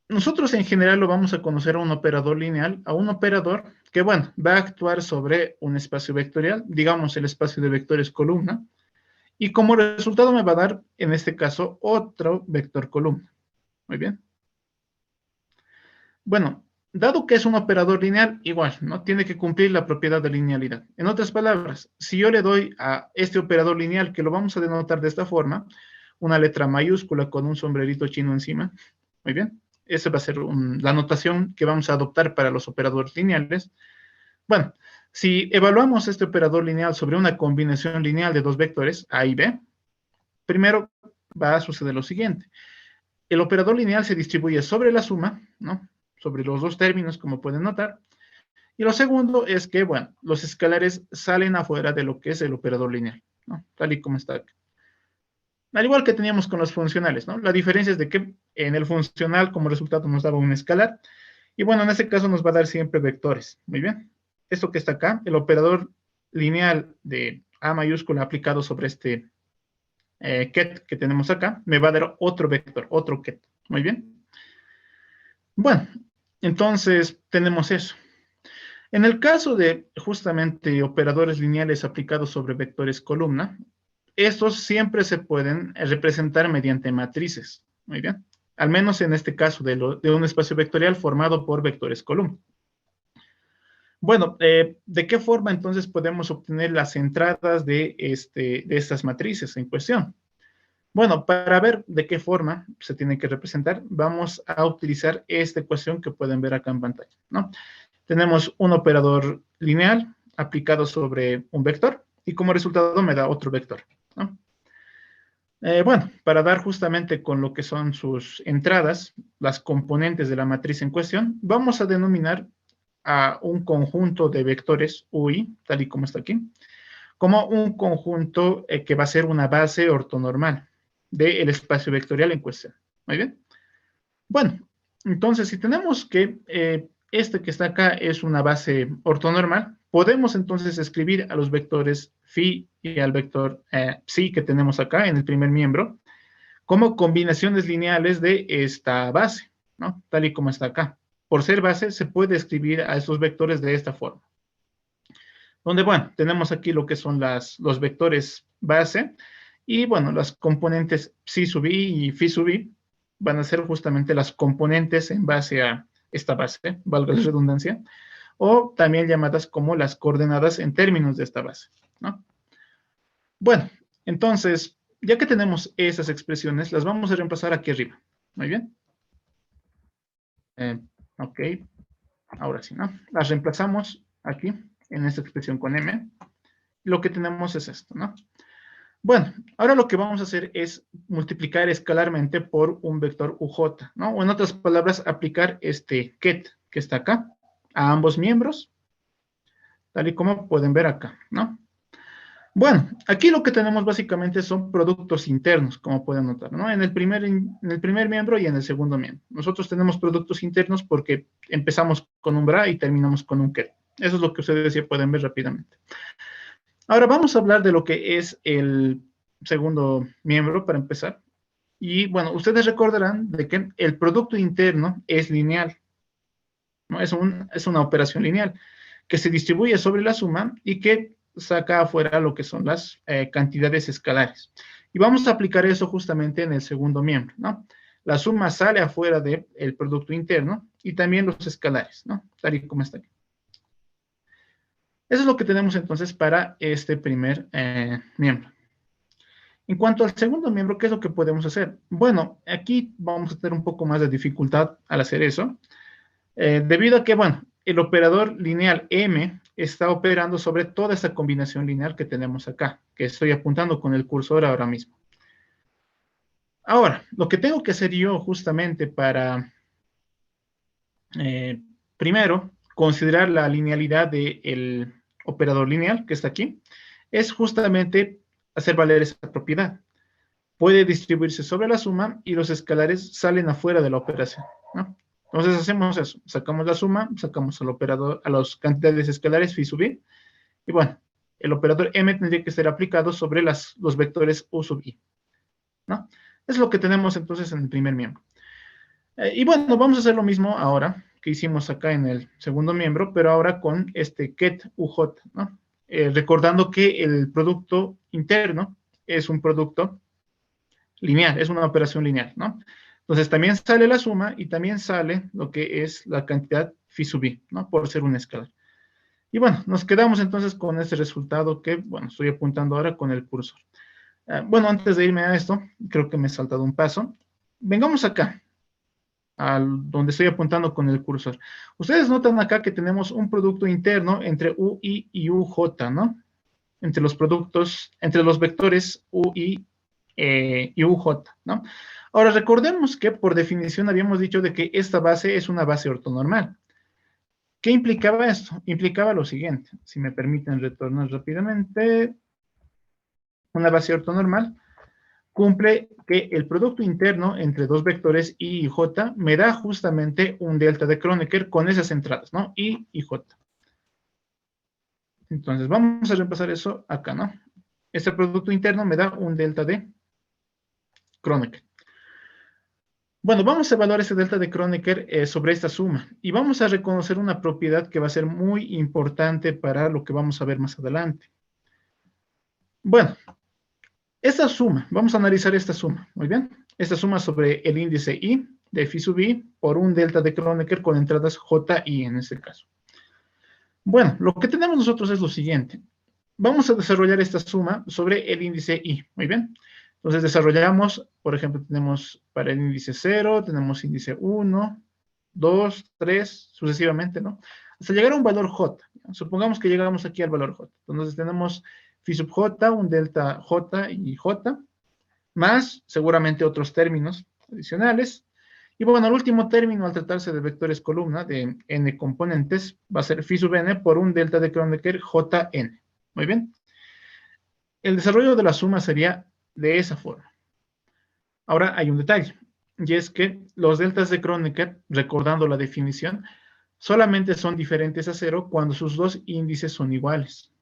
nosotros en general lo vamos a conocer a un operador lineal, a un operador que, bueno, va a actuar sobre un espacio vectorial, digamos el espacio de vectores columna, y como resultado me va a dar, en este caso, otro vector columna. Muy bien. Bueno, dado que es un operador lineal, igual, ¿no? Tiene que cumplir la propiedad de linealidad. En otras palabras, si yo le doy a este operador lineal, que lo vamos a denotar de esta forma, una letra mayúscula con un sombrerito chino encima, muy bien, esa va a ser la notación que vamos a adoptar para los operadores lineales. Bueno, si evaluamos este operador lineal sobre una combinación lineal de dos vectores, A y B, primero va a suceder lo siguiente. El operador lineal se distribuye sobre la suma, ¿no? Sobre los dos términos, como pueden notar. Y lo segundo es que, bueno, los escalares salen afuera de lo que es el operador lineal, ¿no? Tal y como está aquí. Al igual que teníamos con los funcionales, ¿no? La diferencia es de que en el funcional como resultado nos daba un escalar, y bueno, en este caso nos va a dar siempre vectores. Muy bien. Esto que está acá, el operador lineal de A mayúscula aplicado sobre este ket que tenemos acá, me va a dar otro vector, otro ket. Muy bien. Bueno, entonces tenemos eso. En el caso de justamente operadores lineales aplicados sobre vectores columna, estos siempre se pueden representar mediante matrices. Muy bien. Al menos en este caso de un espacio vectorial formado por vectores columna. Bueno, ¿de qué forma entonces podemos obtener las entradas de estas matrices en cuestión? Bueno, para ver de qué forma se tiene que representar, vamos a utilizar esta ecuación que pueden ver acá en pantalla, ¿no? Tenemos un operador lineal aplicado sobre un vector y como resultado me da otro vector, ¿no? Bueno, para dar justamente con lo que son sus entradas, las componentes de la matriz en cuestión, vamos a denominar a un conjunto de vectores UI, tal y como está aquí, como un conjunto que va a ser una base ortonormal del espacio vectorial en cuestión. Muy bien. Bueno, entonces si tenemos que este que está acá es una base ortonormal, podemos entonces escribir a los vectores phi y al vector psi que tenemos acá en el primer miembro como combinaciones lineales de esta base, ¿no? Tal y como está acá. Por ser base, se puede escribir a estos vectores de esta forma. Donde, bueno, tenemos aquí lo que son los vectores base y, bueno, las componentes psi sub i y phi sub i van a ser justamente las componentes en base a esta base, valga la redundancia, o también llamadas como las coordenadas en términos de esta base, ¿no? Bueno, entonces, ya que tenemos esas expresiones, las vamos a reemplazar aquí arriba. Muy bien. Ok, ahora sí, ¿no? Las reemplazamos aquí, en esta expresión con m. Lo que tenemos es esto, ¿no? Bueno, ahora lo que vamos a hacer es multiplicar escalarmente por un vector uj, ¿no? O en otras palabras, aplicar este ket que está acá a ambos miembros, tal y como pueden ver acá, ¿no? Bueno, aquí lo que tenemos básicamente son productos internos, como pueden notar, ¿no? En el primer miembro y en el segundo miembro. Nosotros tenemos productos internos porque empezamos con un bra y terminamos con un ket. Eso es lo que ustedes ya pueden ver rápidamente. Ahora vamos a hablar de lo que es el segundo miembro para empezar. Y bueno, ustedes recordarán de que el producto interno es lineal, ¿no? Es una operación lineal que se distribuye sobre la suma y que saca afuera lo que son las cantidades escalares. Y vamos a aplicar eso justamente en el segundo miembro, ¿no? La suma sale afuera del producto interno y también los escalares, ¿no? Tal y como está aquí. Eso es lo que tenemos entonces para este primer miembro. En cuanto al segundo miembro, ¿qué es lo que podemos hacer? Bueno, aquí vamos a tener un poco más de dificultad al hacer eso, debido a que, bueno, el operador lineal M está operando sobre toda esta combinación lineal que tenemos acá, que estoy apuntando con el cursor ahora mismo. Ahora, lo que tengo que hacer yo justamente para, primero, considerar la linealidad del operador lineal que está aquí, es justamente hacer valer esa propiedad. Puede distribuirse sobre la suma y los escalares salen afuera de la operación, ¿no? Entonces hacemos eso, sacamos la suma, sacamos al operador, a las cantidades escalares phi sub i, y bueno, el operador m tendría que ser aplicado sobre los vectores u sub i, ¿no? Es lo que tenemos entonces en el primer miembro. Y bueno, vamos a hacer lo mismo ahora que hicimos acá en el segundo miembro, pero ahora con este ket uj, ¿no? Recordando que el producto interno es un producto lineal, es una operación lineal, ¿no? Entonces también sale la suma y también sale lo que es la cantidad phi sub i, ¿no? Por ser un escalar. Y bueno, nos quedamos entonces con este resultado que, bueno, estoy apuntando ahora con el cursor. Bueno, antes de irme a esto, creo que me he saltado un paso. Vengamos acá, donde estoy apuntando con el cursor. Ustedes notan acá que tenemos un producto interno entre UI y UJ, ¿no? Entre los productos, entre los vectores UI y UJ, ¿no? Ahora, recordemos que por definición habíamos dicho de que esta base es una base ortonormal. ¿Qué implicaba esto? Implicaba lo siguiente, si me permiten retornar rápidamente. Una base ortonormal cumple que el producto interno entre dos vectores I y J me da justamente un delta de Kronecker con esas entradas, ¿no? I y J. Entonces, vamos a reemplazar eso acá, ¿no? Este producto interno me da un delta de Kronecker. Bueno, vamos a evaluar ese delta de Kronecker sobre esta suma y vamos a reconocer una propiedad que va a ser muy importante para lo que vamos a ver más adelante. Bueno, esta suma, vamos a analizar esta suma, muy bien. Esta suma sobre el índice I de phi sub i por un delta de Kronecker con entradas J y en este caso. Bueno, lo que tenemos nosotros es lo siguiente. Vamos a desarrollar esta suma sobre el índice I, muy bien. Entonces desarrollamos, por ejemplo, tenemos para el índice 0, tenemos índice 1, 2, 3, sucesivamente, ¿no? hasta llegar a un valor j. Supongamos que llegamos aquí al valor j. Entonces tenemos phi sub j, un delta j y j, más seguramente otros términos adicionales. Y bueno, el último término, al tratarse de vectores columna de n componentes, va a ser phi sub n por un delta de Kronecker jn. Muy bien. El desarrollo de la suma sería de esa forma. Ahora hay un detalle, y es que los deltas de Kronecker, recordando la definición, solamente son diferentes a cero cuando sus dos índices son iguales.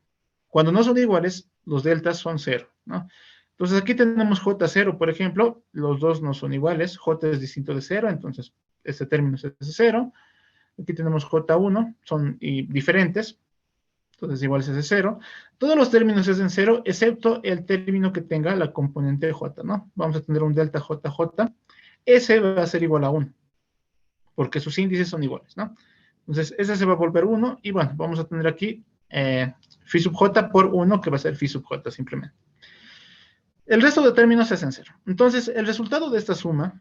Cuando no son iguales, los deltas son cero, ¿no? Entonces aquí tenemos J0, por ejemplo, los dos no son iguales, J es distinto de cero, entonces este término es de cero. Aquí tenemos J1, son diferentes, entonces igual es de cero. Todos los términos es en cero, excepto el término que tenga la componente J, ¿no? Vamos a tener un delta JJ, ese va a ser igual a 1, porque sus índices son iguales, ¿no? Entonces, ese se va a volver 1, y bueno, vamos a tener aquí phi sub j por 1, que va a ser phi sub j simplemente. El resto de términos es en cero. Entonces, el resultado de esta suma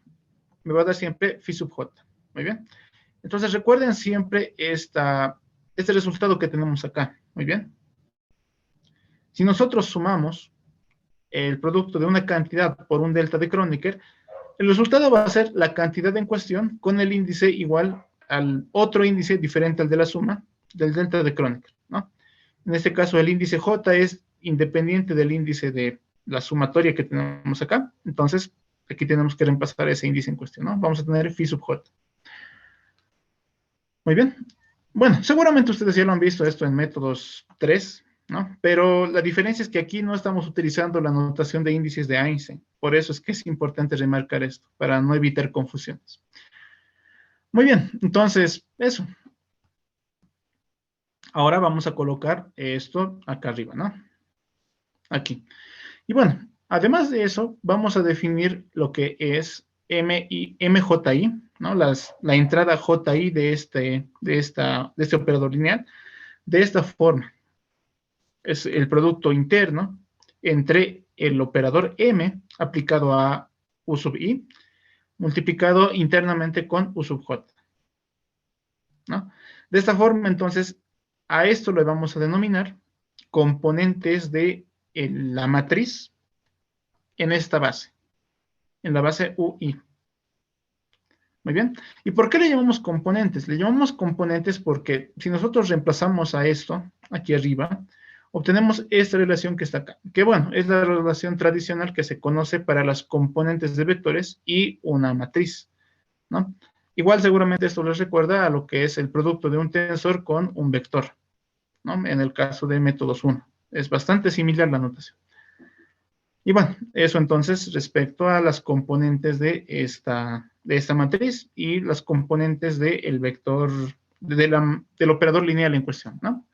me va a dar siempre phi sub j. Muy bien. Entonces, recuerden siempre este resultado que tenemos acá. Muy bien. Si nosotros sumamos el producto de una cantidad por un delta de Kronecker, el resultado va a ser la cantidad en cuestión con el índice igual al otro índice diferente al de la suma del delta de Kronecker, ¿no? En este caso, el índice J es independiente del índice de la sumatoria que tenemos acá. Entonces, aquí tenemos que reemplazar ese índice en cuestión, ¿no? Vamos a tener phi sub J. Muy bien. Bueno, seguramente ustedes ya lo han visto esto en métodos 3, ¿no? Pero la diferencia es que aquí no estamos utilizando la notación de índices de Einstein. Por eso es que es importante remarcar esto, para no evitar confusiones. Muy bien, entonces, eso. Ahora vamos a colocar esto acá arriba, ¿no? Aquí. Y bueno, además de eso, vamos a definir lo que es MJI, ¿no? La entrada JI de este operador lineal, de esta forma. Es el producto interno entre el operador M aplicado a U sub I, multiplicado internamente con U sub J, ¿no? De esta forma, entonces, a esto le vamos a denominar componentes de la matriz en esta base, en la base UI. Muy bien. ¿Y por qué le llamamos componentes? Le llamamos componentes porque si nosotros reemplazamos a esto, aquí arriba, obtenemos esta relación que está acá, que bueno, es la relación tradicional que se conoce para las componentes de vectores y una matriz, ¿no? Igual seguramente esto les recuerda a lo que es el producto de un tensor con un vector, ¿no? En el caso de métodos 1. Es bastante similar la notación. Y bueno, eso entonces respecto a las componentes de esta matriz y las componentes del vector, del operador lineal en cuestión, ¿no?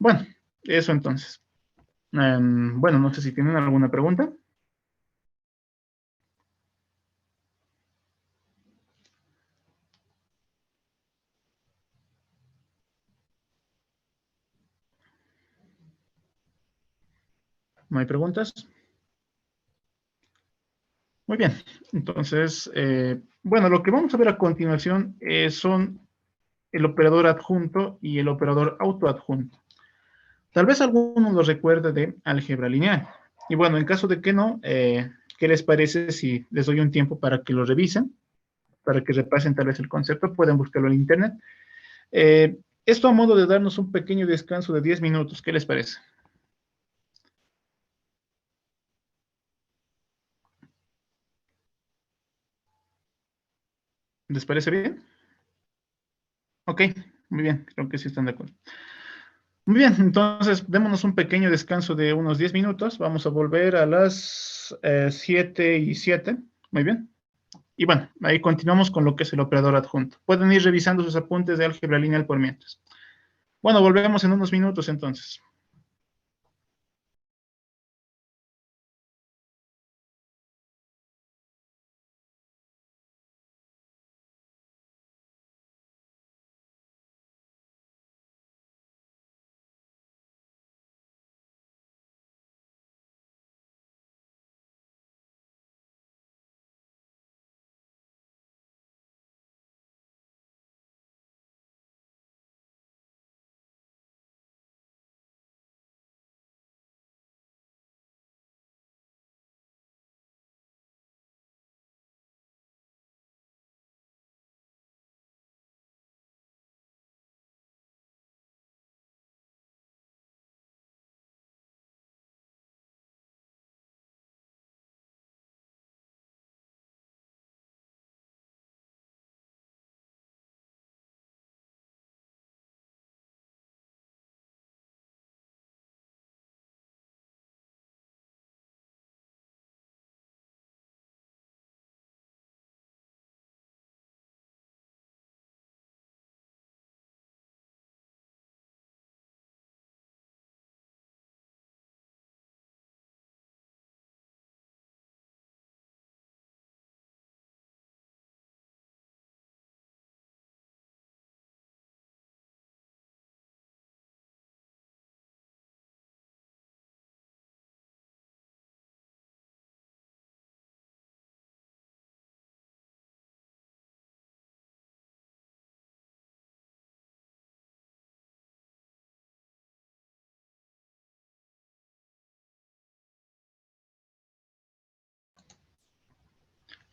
Bueno, eso entonces. Bueno, no sé si tienen alguna pregunta. ¿No hay preguntas? Muy bien, entonces, bueno, lo que vamos a ver a continuación son el operador adjunto y el operador autoadjunto. Tal vez alguno lo recuerde de álgebra lineal. Y bueno, en caso de que no, ¿qué les parece si les doy un tiempo para que lo revisen, para que repasen tal vez el concepto? Pueden buscarlo en internet. Esto a modo de darnos un pequeño descanso de 10 minutos. ¿Qué les parece? ¿Les parece bien? Ok, muy bien, creo que sí están de acuerdo. Muy bien, entonces démonos un pequeño descanso de unos 10 minutos. Vamos a volver a las 7:07. Muy bien. Y bueno, ahí continuamos con lo que es el operador adjunto. Pueden ir revisando sus apuntes de álgebra lineal por mientras. Bueno, volvemos en unos minutos entonces.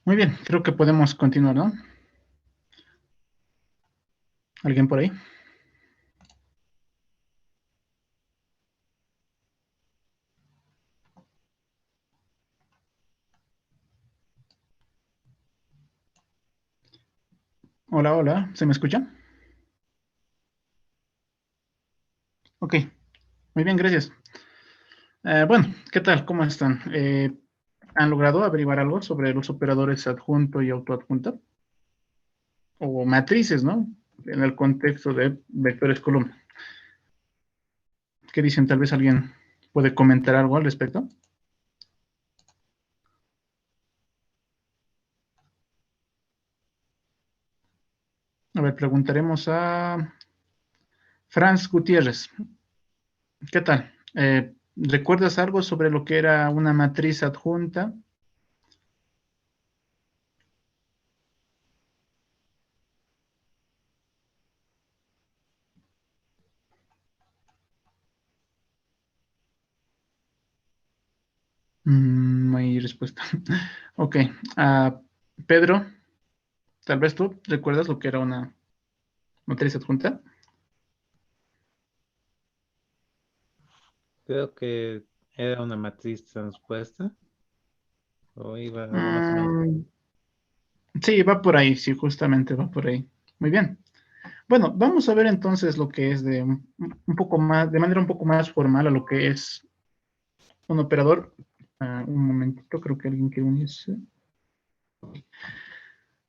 Muy bien, creo que podemos continuar, ¿no? ¿Alguien por ahí? Hola, hola, ¿se me escucha? Ok, muy bien, gracias. Bueno, ¿qué tal? ¿Cómo están? ¿Han logrado averiguar algo sobre los operadores adjunto y autoadjunto? O matrices, ¿no? En el contexto de vectores columna. ¿Qué dicen? Tal vez alguien puede comentar algo al respecto. A ver, preguntaremos a Franz Gutiérrez. ¿Qué tal? ¿Recuerdas algo sobre lo que era una matriz adjunta? No hay respuesta. Ok. Ah, Pedro, tal vez tú recuerdas lo que era una matriz adjunta. Creo que era una matriz transpuesta o iba más o menos. Mm, sí, va por ahí, sí, justamente va por ahí. Muy bien. Bueno, vamos a ver entonces lo que es de un poco más, de manera un poco más formal a lo que es un operador. Un momentito, creo que alguien quiere unirse.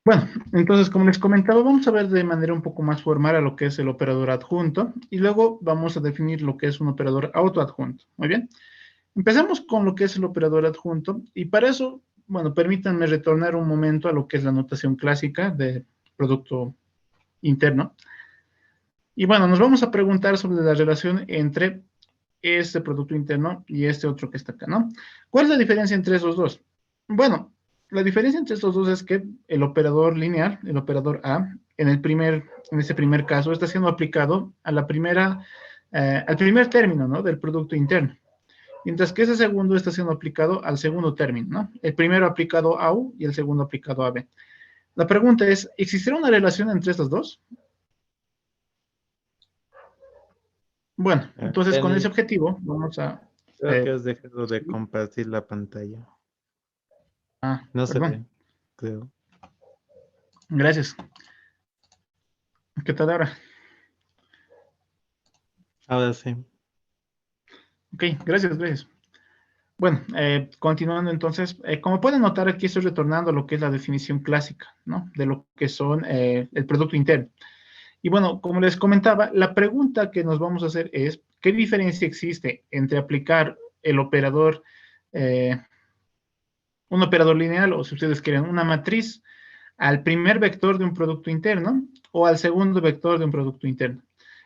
Bueno, entonces, como les comentaba, vamos a ver de manera un poco más formal a lo que es el operador adjunto y luego vamos a definir lo que es un operador autoadjunto. Muy bien. Empezamos con lo que es el operador adjunto y para eso, bueno, permítanme retornar un momento a lo que es la notación clásica de producto interno. Y bueno, nos vamos a preguntar sobre la relación entre este producto interno y este otro que está acá, ¿no? ¿Cuál es la diferencia entre esos dos? Bueno, la diferencia entre estos dos es que el operador lineal, el operador A, en este primer caso, está siendo aplicado a al primer término, ¿no? Del producto interno. Mientras que ese segundo está siendo aplicado al segundo término, ¿no? El primero aplicado a U y el segundo aplicado a B. La pregunta es, ¿existirá una relación entre estos dos? Bueno, entonces con ese Denis, objetivo vamos a... creo que eh, has dejado de compartir la pantalla. No se perdón, ve, creo. gracias. ¿Qué tal ahora? Ahora sí. Ok, gracias, gracias. Bueno, continuando entonces, como pueden notar, aquí estoy retornando a lo que es la definición clásica, ¿no? De lo que son el producto interno. Y bueno, como les comentaba, la pregunta que nos vamos a hacer es, ¿qué diferencia existe entre aplicar el operador, eh, un operador lineal o si ustedes quieren una matriz al primer vector de un producto interno o al segundo vector de un producto interno?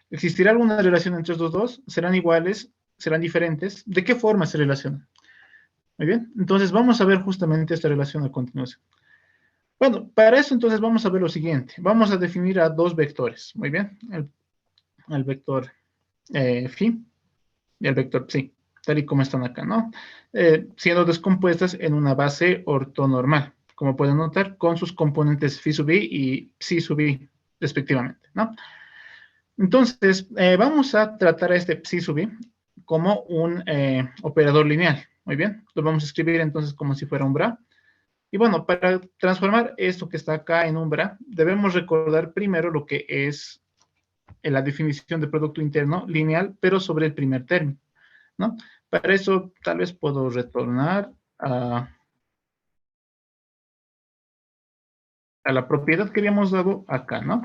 ¿Existirá alguna relación entre estos dos? ¿Serán iguales? ¿Serán diferentes? ¿De qué forma se relacionan? Muy bien, entonces vamos a ver justamente esta relación a continuación. Bueno, para eso entonces vamos a ver lo siguiente. Vamos a definir a dos vectores. Muy bien, el vector phi y el vector psi, tal y como están acá, ¿no? Siendo descompuestas en una base ortonormal, como pueden notar, con sus componentes phi sub i y psi sub i, respectivamente, ¿no? Entonces, vamos a tratar a este psi sub i como un operador lineal. Muy bien, lo vamos a escribir entonces como si fuera un bra. Y bueno, para transformar esto que está acá en Umbra, debemos recordar primero lo que es la definición de producto interno lineal, pero sobre el primer término, ¿no? Para eso tal vez puedo retornar a la propiedad que habíamos dado acá, ¿no?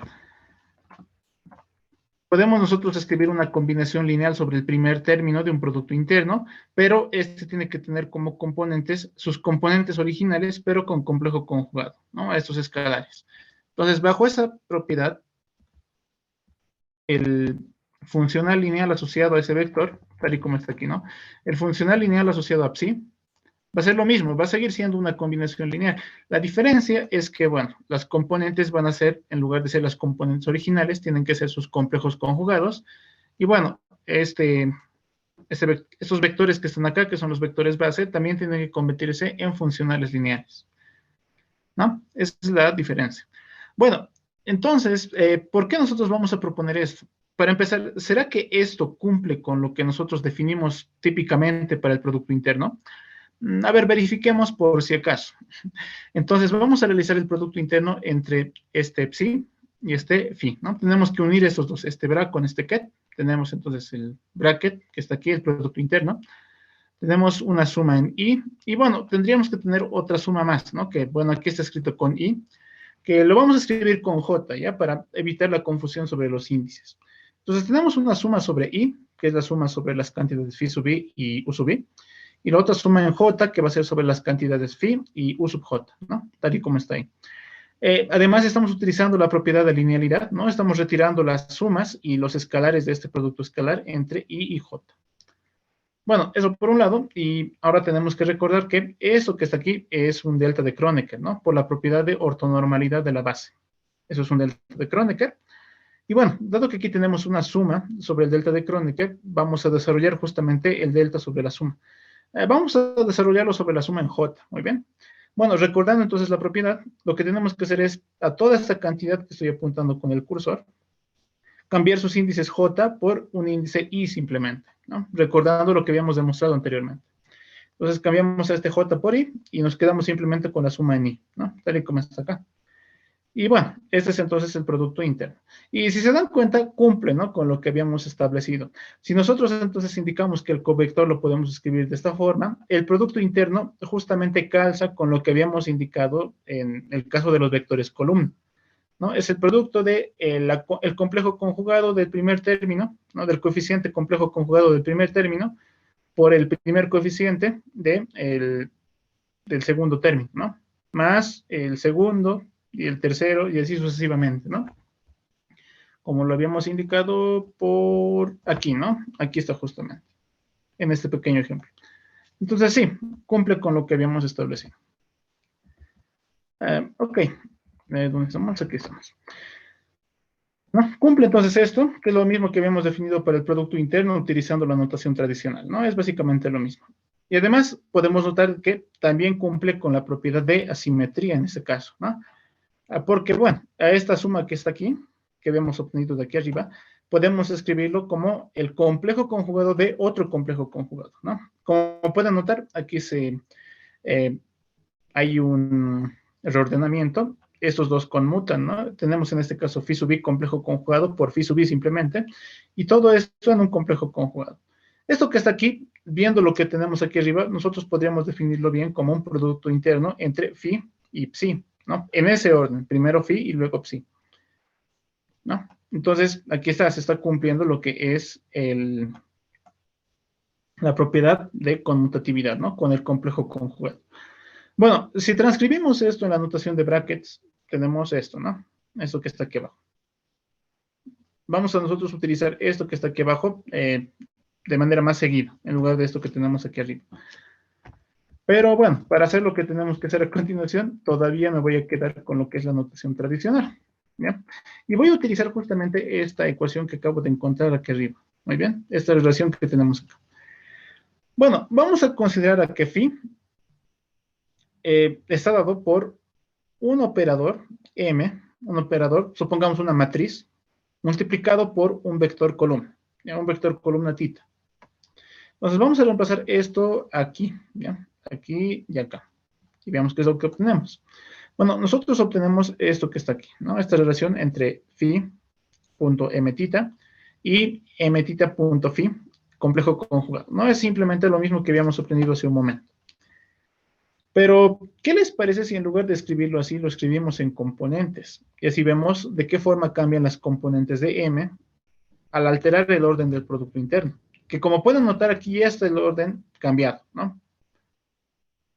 Podemos nosotros escribir una combinación lineal sobre el primer término de un producto interno, pero este tiene que tener como componentes sus componentes originales, pero con complejo conjugado, ¿no? A estos escalares. Entonces, bajo esa propiedad, el funcional lineal asociado a ese vector, tal y como está aquí, ¿no? El funcional lineal asociado a psi va a ser lo mismo, va a seguir siendo una combinación lineal. La diferencia es que, bueno, las componentes van a ser, en lugar de ser las componentes originales, tienen que ser sus complejos conjugados. Y bueno, estos vectores que están acá, que son los vectores base, también tienen que convertirse en funcionales lineales. ¿no? Esa es la diferencia. Bueno, entonces, ¿por qué nosotros vamos a proponer esto? Para empezar, ¿será que esto cumple con lo que nosotros definimos típicamente para el Producto Interno? A ver, verifiquemos por si acaso. Entonces, vamos a realizar el Producto Interno entre este psi y este phi, ¿no? Tenemos que unir estos dos, este bra con este ket. Tenemos entonces el bracket, que está aquí, el Producto Interno. Tenemos una suma en i, y bueno, tendríamos que tener otra suma más, ¿no? Que, bueno, aquí está escrito con i, que lo vamos a escribir con j, ¿ya? Para evitar la confusión sobre los índices. Entonces, tenemos una suma sobre i, que es la suma sobre las cantidades phi sub i y u sub i, y la otra suma en j, que va a ser sobre las cantidades phi y u sub j, ¿no? Tal y como está ahí. Además, estamos utilizando la propiedad de linealidad, ¿no? Estamos retirando las sumas y los escalares de este producto escalar entre i y j. Bueno, eso por un lado, y ahora tenemos que recordar que eso que está aquí es un delta de Kronecker, ¿no? Por la propiedad de ortonormalidad de la base. Eso es un delta de Kronecker. Y bueno, dado que aquí tenemos una suma sobre el delta de Kronecker, vamos a desarrollar justamente el delta sobre la suma. Vamos a desarrollarlo sobre la suma en J, muy bien. Bueno, recordando entonces la propiedad, lo que tenemos que hacer es a toda esta cantidad que estoy apuntando con el cursor, cambiar sus índices J por un índice I simplemente, ¿no? Recordando lo que habíamos demostrado anteriormente. Entonces cambiamos a este J por I y nos quedamos simplemente con la suma en I, ¿no? Tal y como está acá. Y bueno, este es entonces el producto interno. Y si se dan cuenta, cumple, ¿no? Con lo que habíamos establecido. Si nosotros entonces indicamos que el covector lo podemos escribir de esta forma, el producto interno justamente calza con lo que habíamos indicado en el caso de los vectores columna, ¿no? Es el producto de el complejo conjugado del primer término, ¿no? Del coeficiente complejo conjugado del primer término por el primer coeficiente del segundo término, ¿no? Más el segundo y el tercero y así sucesivamente, ¿no? Como lo habíamos indicado por aquí, ¿no? Aquí está justamente, en este pequeño ejemplo. Entonces sí, cumple con lo que habíamos establecido. Ok, ¿dónde estamos? Aquí estamos. ¿No? Cumple entonces esto, que es lo mismo que habíamos definido para el producto interno utilizando la notación tradicional, ¿no? Es básicamente lo mismo. Y además podemos notar que también cumple con la propiedad de asimetría en este caso, ¿no? Porque, bueno, a esta suma que está aquí, que habíamos obtenido de aquí arriba, podemos escribirlo como el complejo conjugado de otro complejo conjugado, ¿no? Como pueden notar, aquí hay un reordenamiento. Estos dos conmutan, ¿no? Tenemos en este caso phi sub i complejo conjugado por phi sub i simplemente, y todo esto en un complejo conjugado. Esto que está aquí, viendo lo que tenemos aquí arriba, nosotros podríamos definirlo bien como un producto interno entre phi y psi, ¿no? En ese orden, primero phi y luego psi, ¿no? Entonces, aquí se está cumpliendo lo que es la propiedad de conmutatividad, ¿no? Con el complejo conjugado. Bueno, si transcribimos esto en la notación de brackets, tenemos esto, ¿no? Esto que está aquí abajo. Vamos a nosotros utilizar esto que está aquí abajo de manera más seguida, en lugar de esto que tenemos aquí arriba. Pero bueno, para hacer lo que tenemos que hacer a continuación, todavía me voy a quedar con lo que es la notación tradicional, ¿ya? Y voy a utilizar justamente esta ecuación que acabo de encontrar aquí arriba, muy bien, esta relación que tenemos acá. Bueno, vamos a considerar a que phi está dado por un operador M, un operador, supongamos una matriz, multiplicado por un vector columna, ¿ya? Un vector columna tita. Entonces vamos a reemplazar esto aquí, ¿ya? Aquí y acá. Y veamos qué es lo que obtenemos. Bueno, nosotros obtenemos esto que está aquí, ¿no? Esta relación entre phi.m tita y m tita.phi, complejo conjugado. No es simplemente lo mismo que habíamos obtenido hace un momento. Pero, ¿qué les parece si en lugar de escribirlo así, lo escribimos en componentes? Y así vemos de qué forma cambian las componentes de M al alterar el orden del producto interno. Que como pueden notar aquí ya está el orden cambiado, ¿no?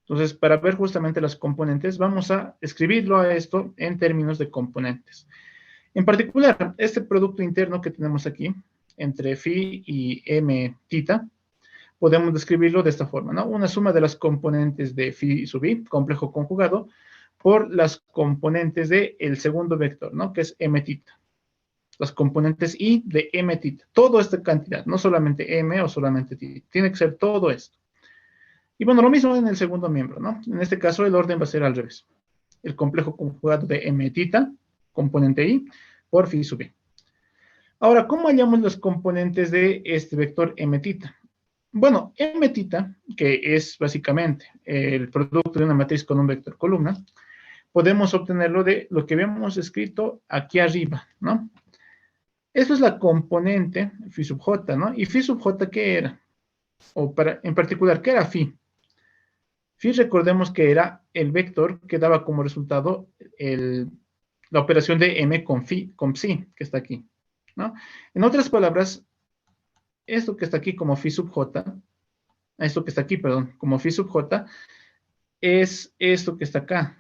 Entonces, para ver justamente las componentes, vamos a escribirlo a esto en términos de componentes. En particular, este producto interno que tenemos aquí, entre phi y m tita, podemos describirlo de esta forma, ¿no? Una suma de las componentes de phi sub i, complejo conjugado, por las componentes del segundo vector, ¿no? Que es m tita. Las componentes i de m tita. Toda esta cantidad, no solamente m o solamente tita. Tiene que ser todo esto. Y bueno, lo mismo en el segundo miembro, ¿no? En este caso el orden va a ser al revés. el complejo conjugado de m tita, componente i, por phi sub i. Ahora, ¿cómo hallamos los componentes de este vector m tita? Bueno, m tita, que es básicamente el producto de una matriz con un vector columna, podemos obtenerlo de lo que habíamos escrito aquí arriba, ¿no? Eso es la componente phi sub j, ¿no? ¿Y phi sub j qué era? En particular, ¿qué era phi? Phi, recordemos que era el vector que daba como resultado la operación de m con psi, que está aquí, ¿no? En otras palabras, esto que está aquí como phi sub j, esto que está aquí, perdón, como phi sub j, es esto que está acá.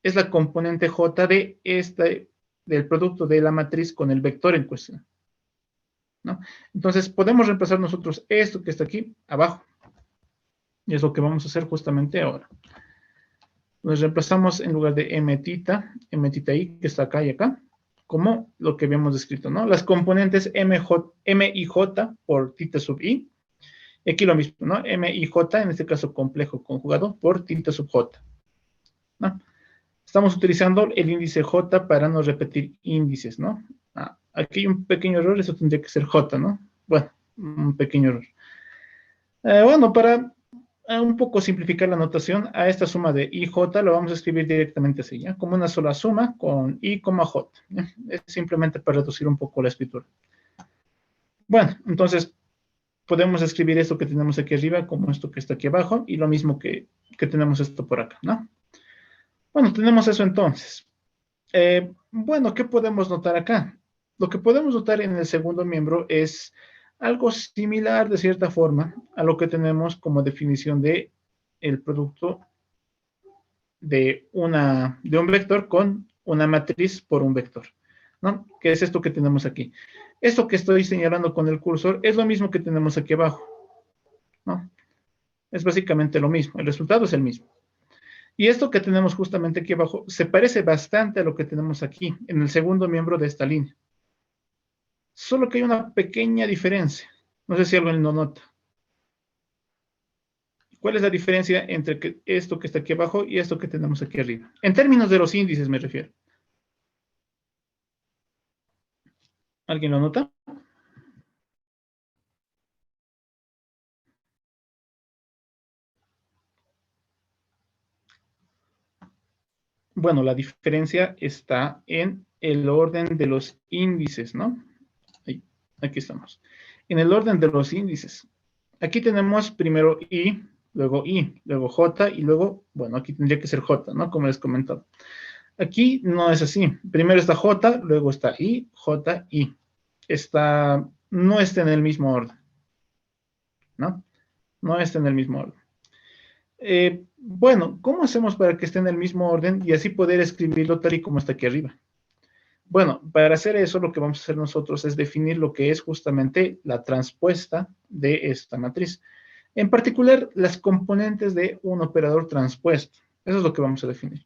Es la componente j del producto de la matriz con el vector en cuestión, ¿no? Entonces, podemos reemplazar nosotros esto que está aquí abajo. Y es lo que vamos a hacer justamente ahora. Nos reemplazamos en lugar de m tita i, que está acá y acá, como lo que habíamos descrito, ¿no? Las componentes m y j por tita sub i. Y aquí lo mismo, ¿no? M y j, en este caso complejo conjugado, por tita sub j, ¿no? Estamos utilizando el índice j para no repetir índices, ¿no? Aquí hay un pequeño error, eso tendría que ser j, ¿no? Bueno, un pequeño error. Bueno, para un poco simplificar la notación, a esta suma de i, j lo vamos a escribir directamente así, ¿ya? Como una sola suma con i, j, ¿ya? Es simplemente para reducir un poco la escritura. Bueno, entonces podemos escribir esto que tenemos aquí arriba como esto que está aquí abajo y lo mismo que tenemos esto por acá, ¿no? Bueno, tenemos eso entonces. Bueno, ¿qué podemos notar acá? Lo que podemos notar en el segundo miembro es algo similar de cierta forma a lo que tenemos como definición de el producto de un vector con una matriz por un vector, ¿no? Que es esto que tenemos aquí. Esto que estoy señalando con el cursor es lo mismo que tenemos aquí abajo, ¿no? Es básicamente lo mismo, el resultado es el mismo. Y esto que tenemos justamente aquí abajo se parece bastante a lo que tenemos aquí, en el segundo miembro de esta línea. Solo que hay una pequeña diferencia. No sé si alguien lo nota. ¿Cuál es la diferencia entre esto que está aquí abajo y esto que tenemos aquí arriba? En términos de los índices me refiero. ¿Alguien lo nota? Bueno, la diferencia está en el orden de los índices, ¿no? Ahí, aquí estamos. En el orden de los índices. Aquí tenemos primero I, luego J y luego, bueno, aquí tendría que ser J, ¿no? Como les comentaba. Aquí no es así. Primero está J, luego está I, J, I. No está en el mismo orden, ¿no? No está en el mismo orden. Bueno, ¿cómo hacemos para que esté en el mismo orden y así poder escribirlo tal y como está aquí arriba? Bueno, para hacer eso lo que vamos a hacer nosotros es definir lo que es justamente la transpuesta de esta matriz. En particular, las componentes de un operador transpuesto. Eso es lo que vamos a definir.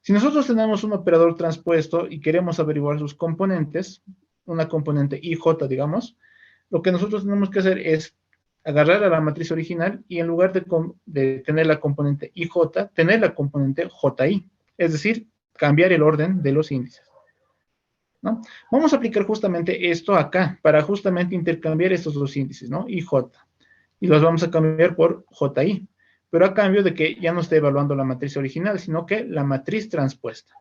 Si nosotros tenemos un operador transpuesto y queremos averiguar sus componentes, una componente IJ, digamos, lo que nosotros tenemos que hacer es agarrar a la matriz original y en lugar de tener la componente IJ, tener la componente JI. Es decir, cambiar el orden de los índices, ¿no? Vamos a aplicar justamente esto acá para justamente intercambiar estos dos índices, ¿no? IJ. Y los vamos a cambiar por JI. Pero a cambio de que ya no esté evaluando la matriz original, sino que la matriz transpuesta,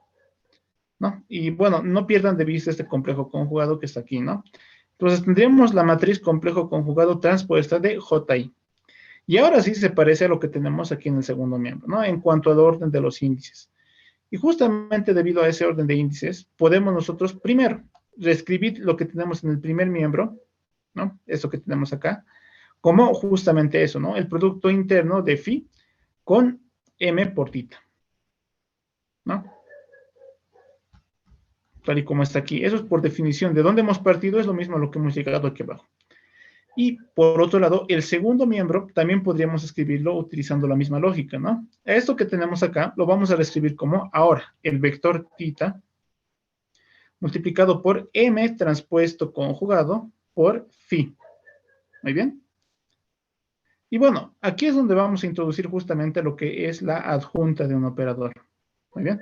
¿no? Y bueno, no pierdan de vista este complejo conjugado que está aquí, ¿no? Entonces tendríamos la matriz complejo conjugado transpuesta de JI. Y ahora sí se parece a lo que tenemos aquí en el segundo miembro, ¿no? En cuanto al orden de los índices. Y justamente debido a ese orden de índices, podemos nosotros primero reescribir lo que tenemos en el primer miembro, ¿no? Eso que tenemos acá, como justamente eso, ¿no? El producto interno de phi con m por tita, ¿no? Tal y como está aquí. Eso es por definición. De dónde hemos partido es lo mismo a lo que hemos llegado aquí abajo. Y por otro lado, el segundo miembro también podríamos escribirlo utilizando la misma lógica, ¿no? Esto que tenemos acá lo vamos a reescribir como ahora, el vector tita multiplicado por m transpuesto conjugado por phi. ¿Muy bien? Y bueno, aquí es donde vamos a introducir justamente lo que es la adjunta de un operador. Muy bien.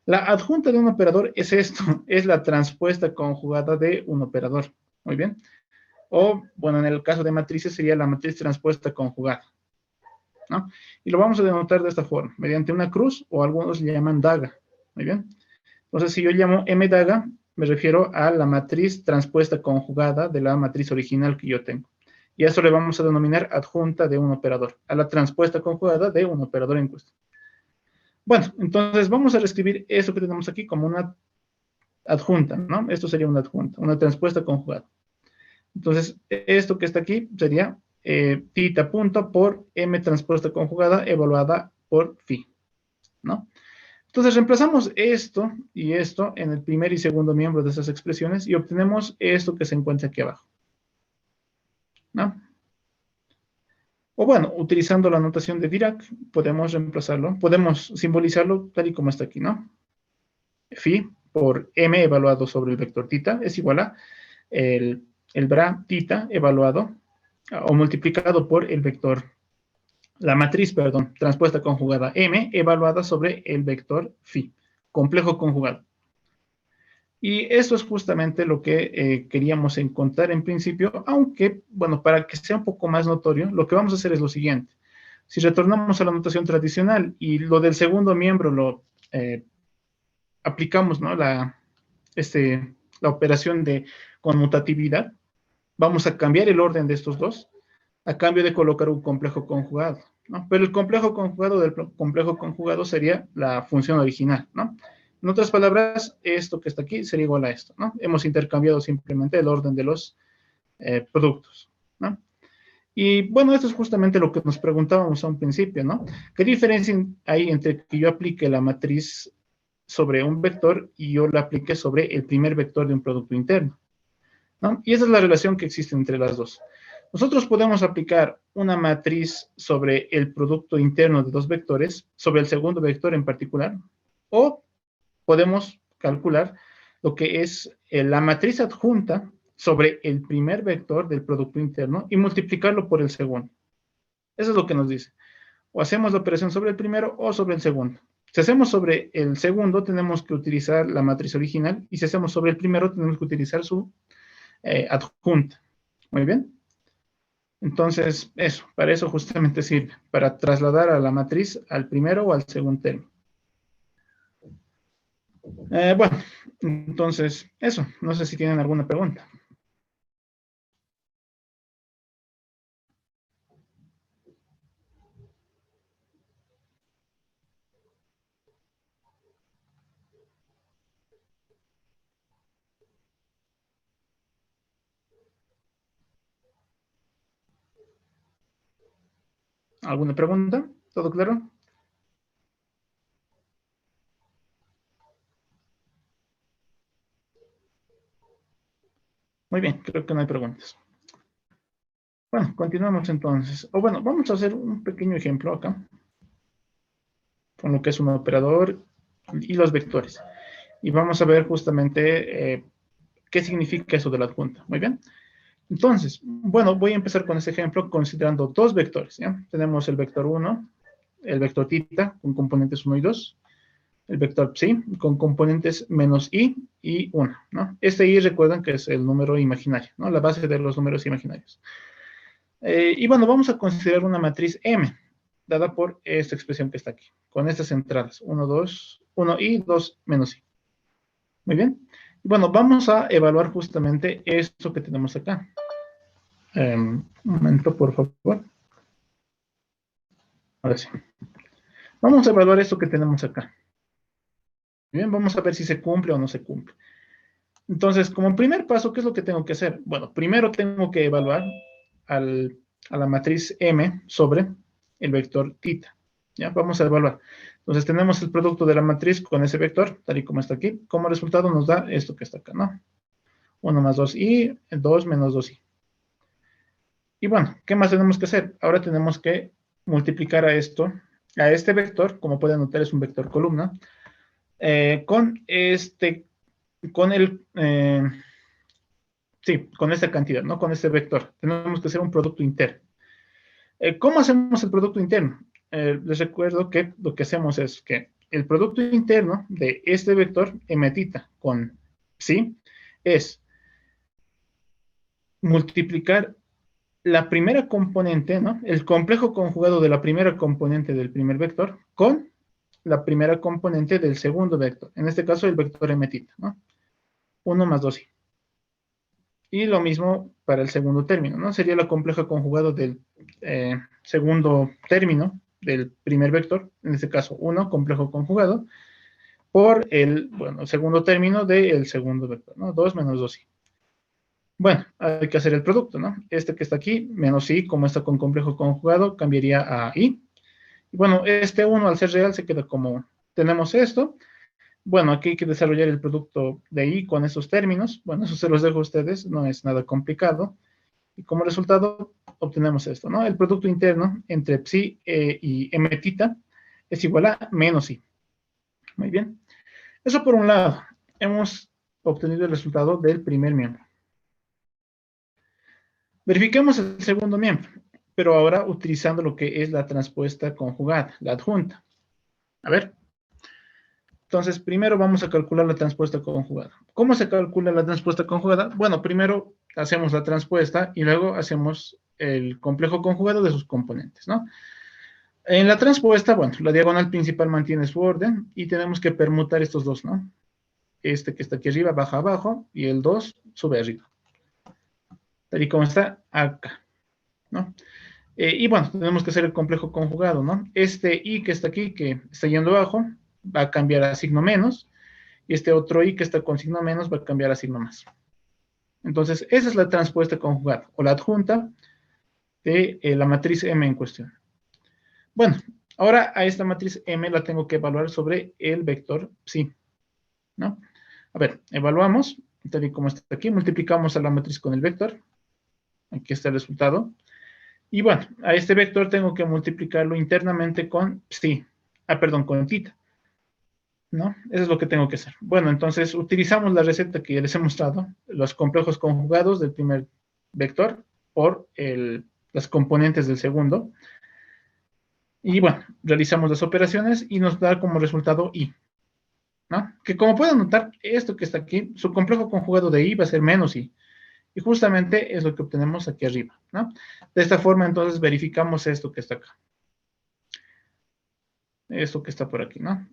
La adjunta de un operador es esto, es la transpuesta conjugada de un operador. Muy bien. O, bueno, en el caso de matrices sería la matriz transpuesta conjugada, ¿no? Y lo vamos a denotar de esta forma, mediante una cruz o algunos le llaman daga. Muy bien. Entonces, si yo llamo M daga, me refiero a la matriz transpuesta conjugada de la matriz original que yo tengo. Y a eso le vamos a denominar adjunta de un operador, a la transpuesta conjugada de un operador en cuestión. Bueno, entonces vamos a reescribir eso que tenemos aquí como una adjunta, ¿no? Esto sería una adjunta, una transpuesta conjugada. Entonces, esto que está aquí sería tita punto por m transpuesta conjugada evaluada por phi, ¿no? Entonces, reemplazamos esto y esto en el primer y segundo miembro de esas expresiones y obtenemos esto que se encuentra aquí abajo, ¿no? O bueno, utilizando la notación de Dirac, podemos reemplazarlo, podemos simbolizarlo tal y como está aquí, ¿no? Phi por m evaluado sobre el vector tita es igual a el bra tita evaluado o multiplicado por el vector, la matriz, perdón, transpuesta conjugada m evaluada sobre el vector phi, complejo conjugado. Y eso es justamente lo que queríamos encontrar en principio, aunque, bueno, para que sea un poco más notorio, lo que vamos a hacer es lo siguiente. Si retornamos a la notación tradicional y lo del segundo miembro lo aplicamos, ¿no? La operación de conmutatividad, vamos a cambiar el orden de estos dos a cambio de colocar un complejo conjugado, ¿no? Pero el complejo conjugado del complejo conjugado sería la función original, ¿no? En otras palabras, esto que está aquí sería igual a esto, ¿no? Hemos intercambiado simplemente el orden de los productos, ¿no? Y bueno, esto es justamente lo que nos preguntábamos a un principio, ¿no? ¿Qué diferencia hay entre que yo aplique la matriz sobre un vector y yo la aplique sobre el primer vector de un producto interno, ¿no? Y esa es la relación que existe entre las dos. Nosotros podemos aplicar una matriz sobre el producto interno de dos vectores, sobre el segundo vector en particular, o podemos calcular lo que es la matriz adjunta sobre el primer vector del producto interno y multiplicarlo por el segundo. Eso es lo que nos dice. O hacemos la operación sobre el primero o sobre el segundo. Si hacemos sobre el segundo, tenemos que utilizar la matriz original, y si hacemos sobre el primero, tenemos que utilizar su adjunta. Muy bien. Entonces, eso, para eso justamente sirve, para trasladar a la matriz al primero o al segundo término. Bueno, entonces, eso, no sé si tienen alguna pregunta. ¿Alguna pregunta? ¿Todo claro? Muy bien, creo que no hay preguntas. Bueno, continuamos entonces. O bueno, vamos a hacer un pequeño ejemplo acá, con lo que es un operador y los vectores. Y vamos a ver justamente qué significa eso de la adjunta. Muy bien. Entonces, bueno, voy a empezar con este ejemplo considerando dos vectores, ¿ya? Tenemos el vector 1, el vector tita, con componentes 1 y 2, el vector psi, con componentes menos i y 1, ¿no? Este i, recuerden que es el número imaginario, ¿no? La base de los números imaginarios. Y bueno, vamos a considerar una matriz M, dada por esta expresión que está aquí, con estas entradas, 1, 2, 1 i, 2 menos i. Muy bien. Bueno, vamos a evaluar justamente esto que tenemos acá. Un momento, por favor. Ahora sí. Vamos a evaluar esto que tenemos acá. Bien, vamos a ver si se cumple o no se cumple. Entonces, como primer paso, ¿qué es lo que tengo que hacer? Bueno, primero tengo que evaluar a la matriz M sobre el vector tita. ¿Ya? Vamos a evaluar. Entonces, tenemos el producto de la matriz con ese vector, tal y como está aquí. Como resultado nos da esto que está acá, ¿no? 1 más 2i, 2 menos 2i. Y bueno, ¿qué más tenemos que hacer? Ahora tenemos que multiplicar a esto, a este vector, como pueden notar es un vector columna, con con esta cantidad, ¿no? Con este vector. Tenemos que hacer un producto interno. ¿Cómo hacemos el producto interno? Les recuerdo que lo que hacemos es que el producto interno de este vector m tita con psi es multiplicar la primera componente, ¿no? El complejo conjugado de la primera componente del primer vector con la primera componente del segundo vector. En este caso, el vector m tita, ¿no? 1 más 2i. Y lo mismo para el segundo término, ¿no? Sería la compleja conjugado del segundo término del primer vector, en este caso 1, complejo conjugado, por el, bueno, segundo término del segundo vector, ¿no? 2 menos 2i. Bueno, hay que hacer el producto, ¿no? Este que está aquí, menos i, como está con complejo conjugado, cambiaría a i. Y bueno, este 1 al ser real se queda como, tenemos esto. Bueno, aquí hay que desarrollar el producto de i con esos términos. Bueno, eso se los dejo a ustedes, no es nada complicado. Y como resultado, obtenemos esto, ¿no? El producto interno entre psi y m tita es igual a menos i. Muy bien. Eso por un lado. Hemos obtenido el resultado del primer miembro. Verifiquemos el segundo miembro, pero ahora utilizando lo que es la transpuesta conjugada, la adjunta. A ver. Entonces, primero vamos a calcular la transpuesta conjugada. ¿Cómo se calcula la transpuesta conjugada? Bueno, primero hacemos la transpuesta y luego hacemos el complejo conjugado de sus componentes, ¿no? En la transpuesta, bueno, la diagonal principal mantiene su orden y tenemos que permutar estos dos, ¿no? Este que está aquí arriba baja abajo y el 2 sube arriba. Tal y como está acá, ¿no? Y bueno, tenemos que hacer el complejo conjugado, ¿no? Este i que está aquí, que está yendo abajo, va a cambiar a signo menos, y este otro i que está con signo menos va a cambiar a signo más. Entonces, esa es la transpuesta conjugada, o la adjunta de la matriz M en cuestión. Bueno, ahora a esta matriz M la tengo que evaluar sobre el vector psi, ¿no? A ver, evaluamos, tal y como está aquí, multiplicamos a la matriz con el vector, aquí está el resultado, y bueno, a este vector tengo que multiplicarlo internamente con psi, perdón, con tita, ¿no? Eso es lo que tengo que hacer. Bueno, entonces utilizamos la receta que ya les he mostrado, los complejos conjugados del primer vector por las componentes del segundo, y bueno, realizamos las operaciones y nos da como resultado i, ¿no? Que como pueden notar, esto que está aquí, su complejo conjugado de i va a ser menos i. Y justamente es lo que obtenemos aquí arriba, ¿no? De esta forma, entonces, verificamos esto que está acá. Esto que está por aquí, ¿no?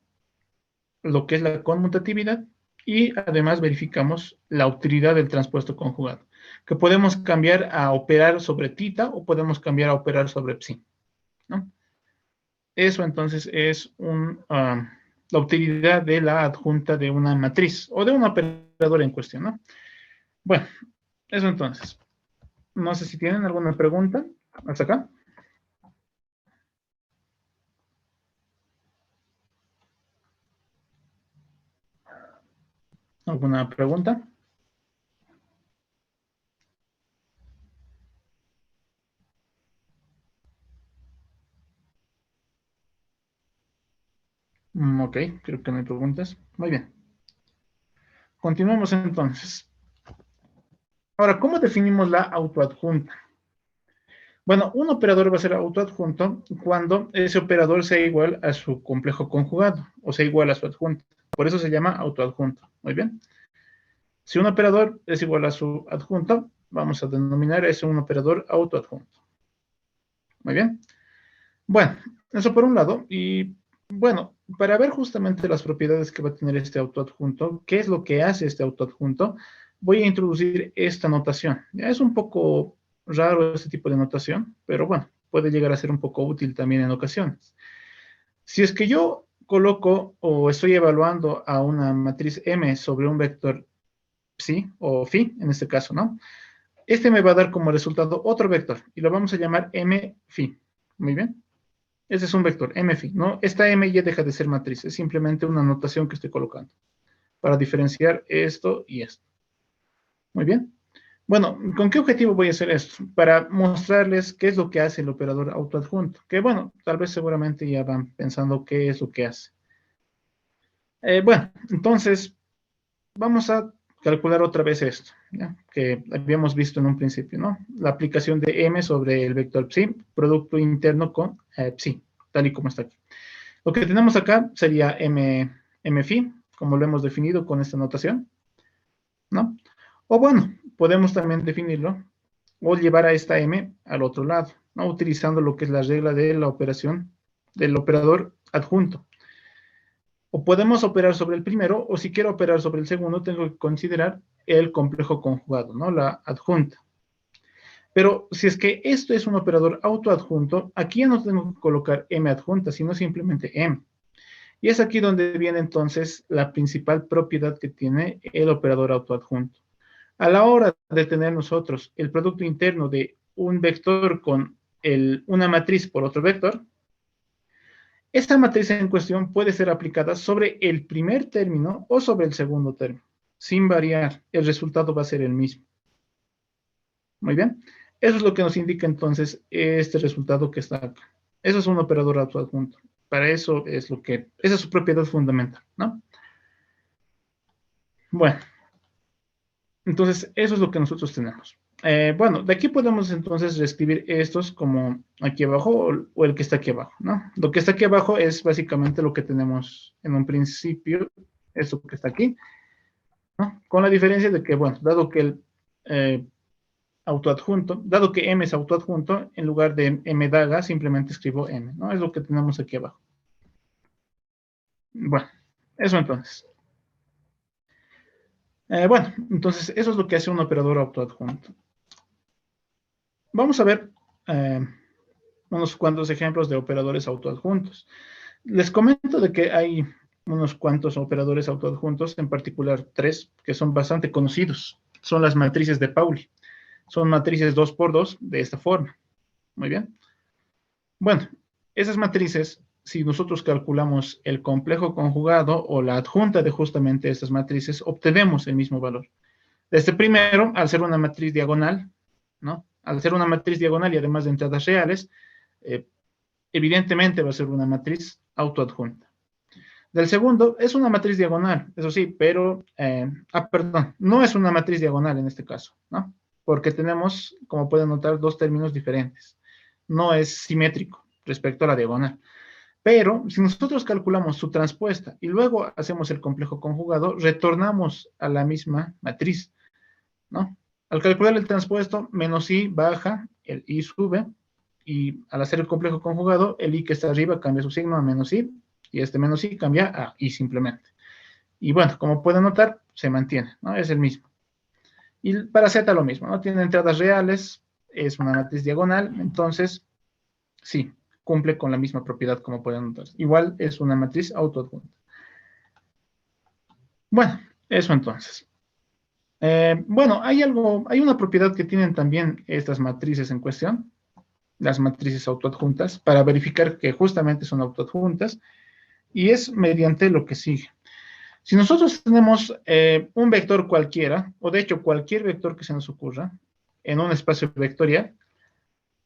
Lo que es la conmutatividad y además verificamos la utilidad del transpuesto conjugado, que podemos cambiar a operar sobre tita o podemos cambiar a operar sobre psi, ¿no? Eso entonces es la utilidad de la adjunta de una matriz o de un operador en cuestión, ¿no? Bueno, eso entonces. No sé si tienen alguna pregunta hasta acá. ¿Alguna pregunta? Ok, creo que no hay preguntas. Muy bien. Continuamos entonces. Ahora, ¿cómo definimos la autoadjunta? Bueno, un operador va a ser autoadjunto cuando ese operador sea igual a su complejo conjugado, o sea igual a su adjunto. Por eso se llama autoadjunto. Muy bien. Si un operador es igual a su adjunto, vamos a denominar ese un operador autoadjunto. Muy bien. Bueno, eso por un lado. Y bueno, para ver justamente las propiedades que va a tener este autoadjunto, qué es lo que hace este autoadjunto, voy a introducir esta notación. Ya es un poco raro este tipo de notación, pero bueno, puede llegar a ser un poco útil también en ocasiones. Si es que yo coloco o estoy evaluando a una matriz M sobre un vector psi o phi, en este caso, ¿no? Este me va a dar como resultado otro vector y lo vamos a llamar M phi. Muy bien. Ese es un vector, m phi, ¿no? Esta m ya deja de ser matriz, es simplemente una notación que estoy colocando para diferenciar esto y esto. Muy bien. Bueno, ¿con qué objetivo voy a hacer esto? Para mostrarles qué es lo que hace el operador autoadjunto. Que bueno, tal vez seguramente ya van pensando qué es lo que hace. Bueno, entonces vamos a calcular otra vez esto, ¿ya? Que habíamos visto en un principio, ¿no? La aplicación de m sobre el vector psi, producto interno con psi, tal y como está aquí. Lo que tenemos acá sería mφ, como lo hemos definido con esta notación, ¿no? O bueno, podemos también definirlo o llevar a esta m al otro lado, ¿no? Utilizando lo que es la regla de la operación del operador adjunto. O podemos operar sobre el primero, o si quiero operar sobre el segundo, tengo que considerar el complejo conjugado, ¿no? La adjunta. Pero si es que esto es un operador autoadjunto, aquí ya no tengo que colocar m adjunta, sino simplemente m. Y es aquí donde viene entonces la principal propiedad que tiene el operador autoadjunto. A la hora de tener nosotros el producto interno de un vector con una matriz por otro vector, esta matriz en cuestión puede ser aplicada sobre el primer término o sobre el segundo término, sin variar. El resultado va a ser el mismo. Muy bien. Eso es lo que nos indica entonces este resultado que está acá. Eso es un operador autoadjunto. Para eso es esa es su propiedad fundamental, ¿no? Bueno, entonces eso es lo que nosotros tenemos. Bueno, de aquí podemos entonces reescribir estos como aquí abajo o el que está aquí abajo, ¿no? Lo que está aquí abajo es básicamente lo que tenemos en un principio, esto que está aquí, ¿no? Con la diferencia de que, bueno, dado que el autoadjunto, dado que m es autoadjunto, en lugar de m daga, simplemente escribo m, ¿no? Es lo que tenemos aquí abajo. Bueno, eso entonces. Bueno, entonces eso es lo que hace un operador autoadjunto. Vamos a ver unos cuantos ejemplos de operadores autoadjuntos. Les comento de que hay unos cuantos operadores autoadjuntos, en particular 3, que son bastante conocidos. Son las matrices de Pauli. Son matrices 2 por 2 de esta forma. Muy bien. Bueno, esas matrices, si nosotros calculamos el complejo conjugado o la adjunta de justamente estas matrices, obtenemos el mismo valor. Este primero, al ser una matriz diagonal, ¿no? Al ser una matriz diagonal y además de entradas reales, evidentemente va a ser una matriz autoadjunta. Del segundo, es una matriz diagonal, eso sí, pero, perdón, no es una matriz diagonal en este caso, ¿no? Porque tenemos, como pueden notar, dos términos diferentes. No es simétrico respecto a la diagonal. Pero si nosotros calculamos su transpuesta y luego hacemos el complejo conjugado, retornamos a la misma matriz, ¿no? Al calcular el transpuesto, menos i baja, el i sube, y al hacer el complejo conjugado, el i que está arriba cambia su signo a menos i, y este menos i cambia a i simplemente. Y bueno, como pueden notar, se mantiene, ¿no? Es el mismo. Y para z lo mismo, ¿no? Tiene entradas reales, es una matriz diagonal, entonces, sí, cumple con la misma propiedad, como pueden notar. Igual es una matriz autoadjunta. Bueno, eso entonces. Bueno, hay una propiedad que tienen también estas matrices en cuestión, las matrices autoadjuntas, para verificar que justamente son autoadjuntas, y es mediante lo que sigue. Si nosotros tenemos un vector cualquiera, o de hecho cualquier vector que se nos ocurra, en un espacio vectorial,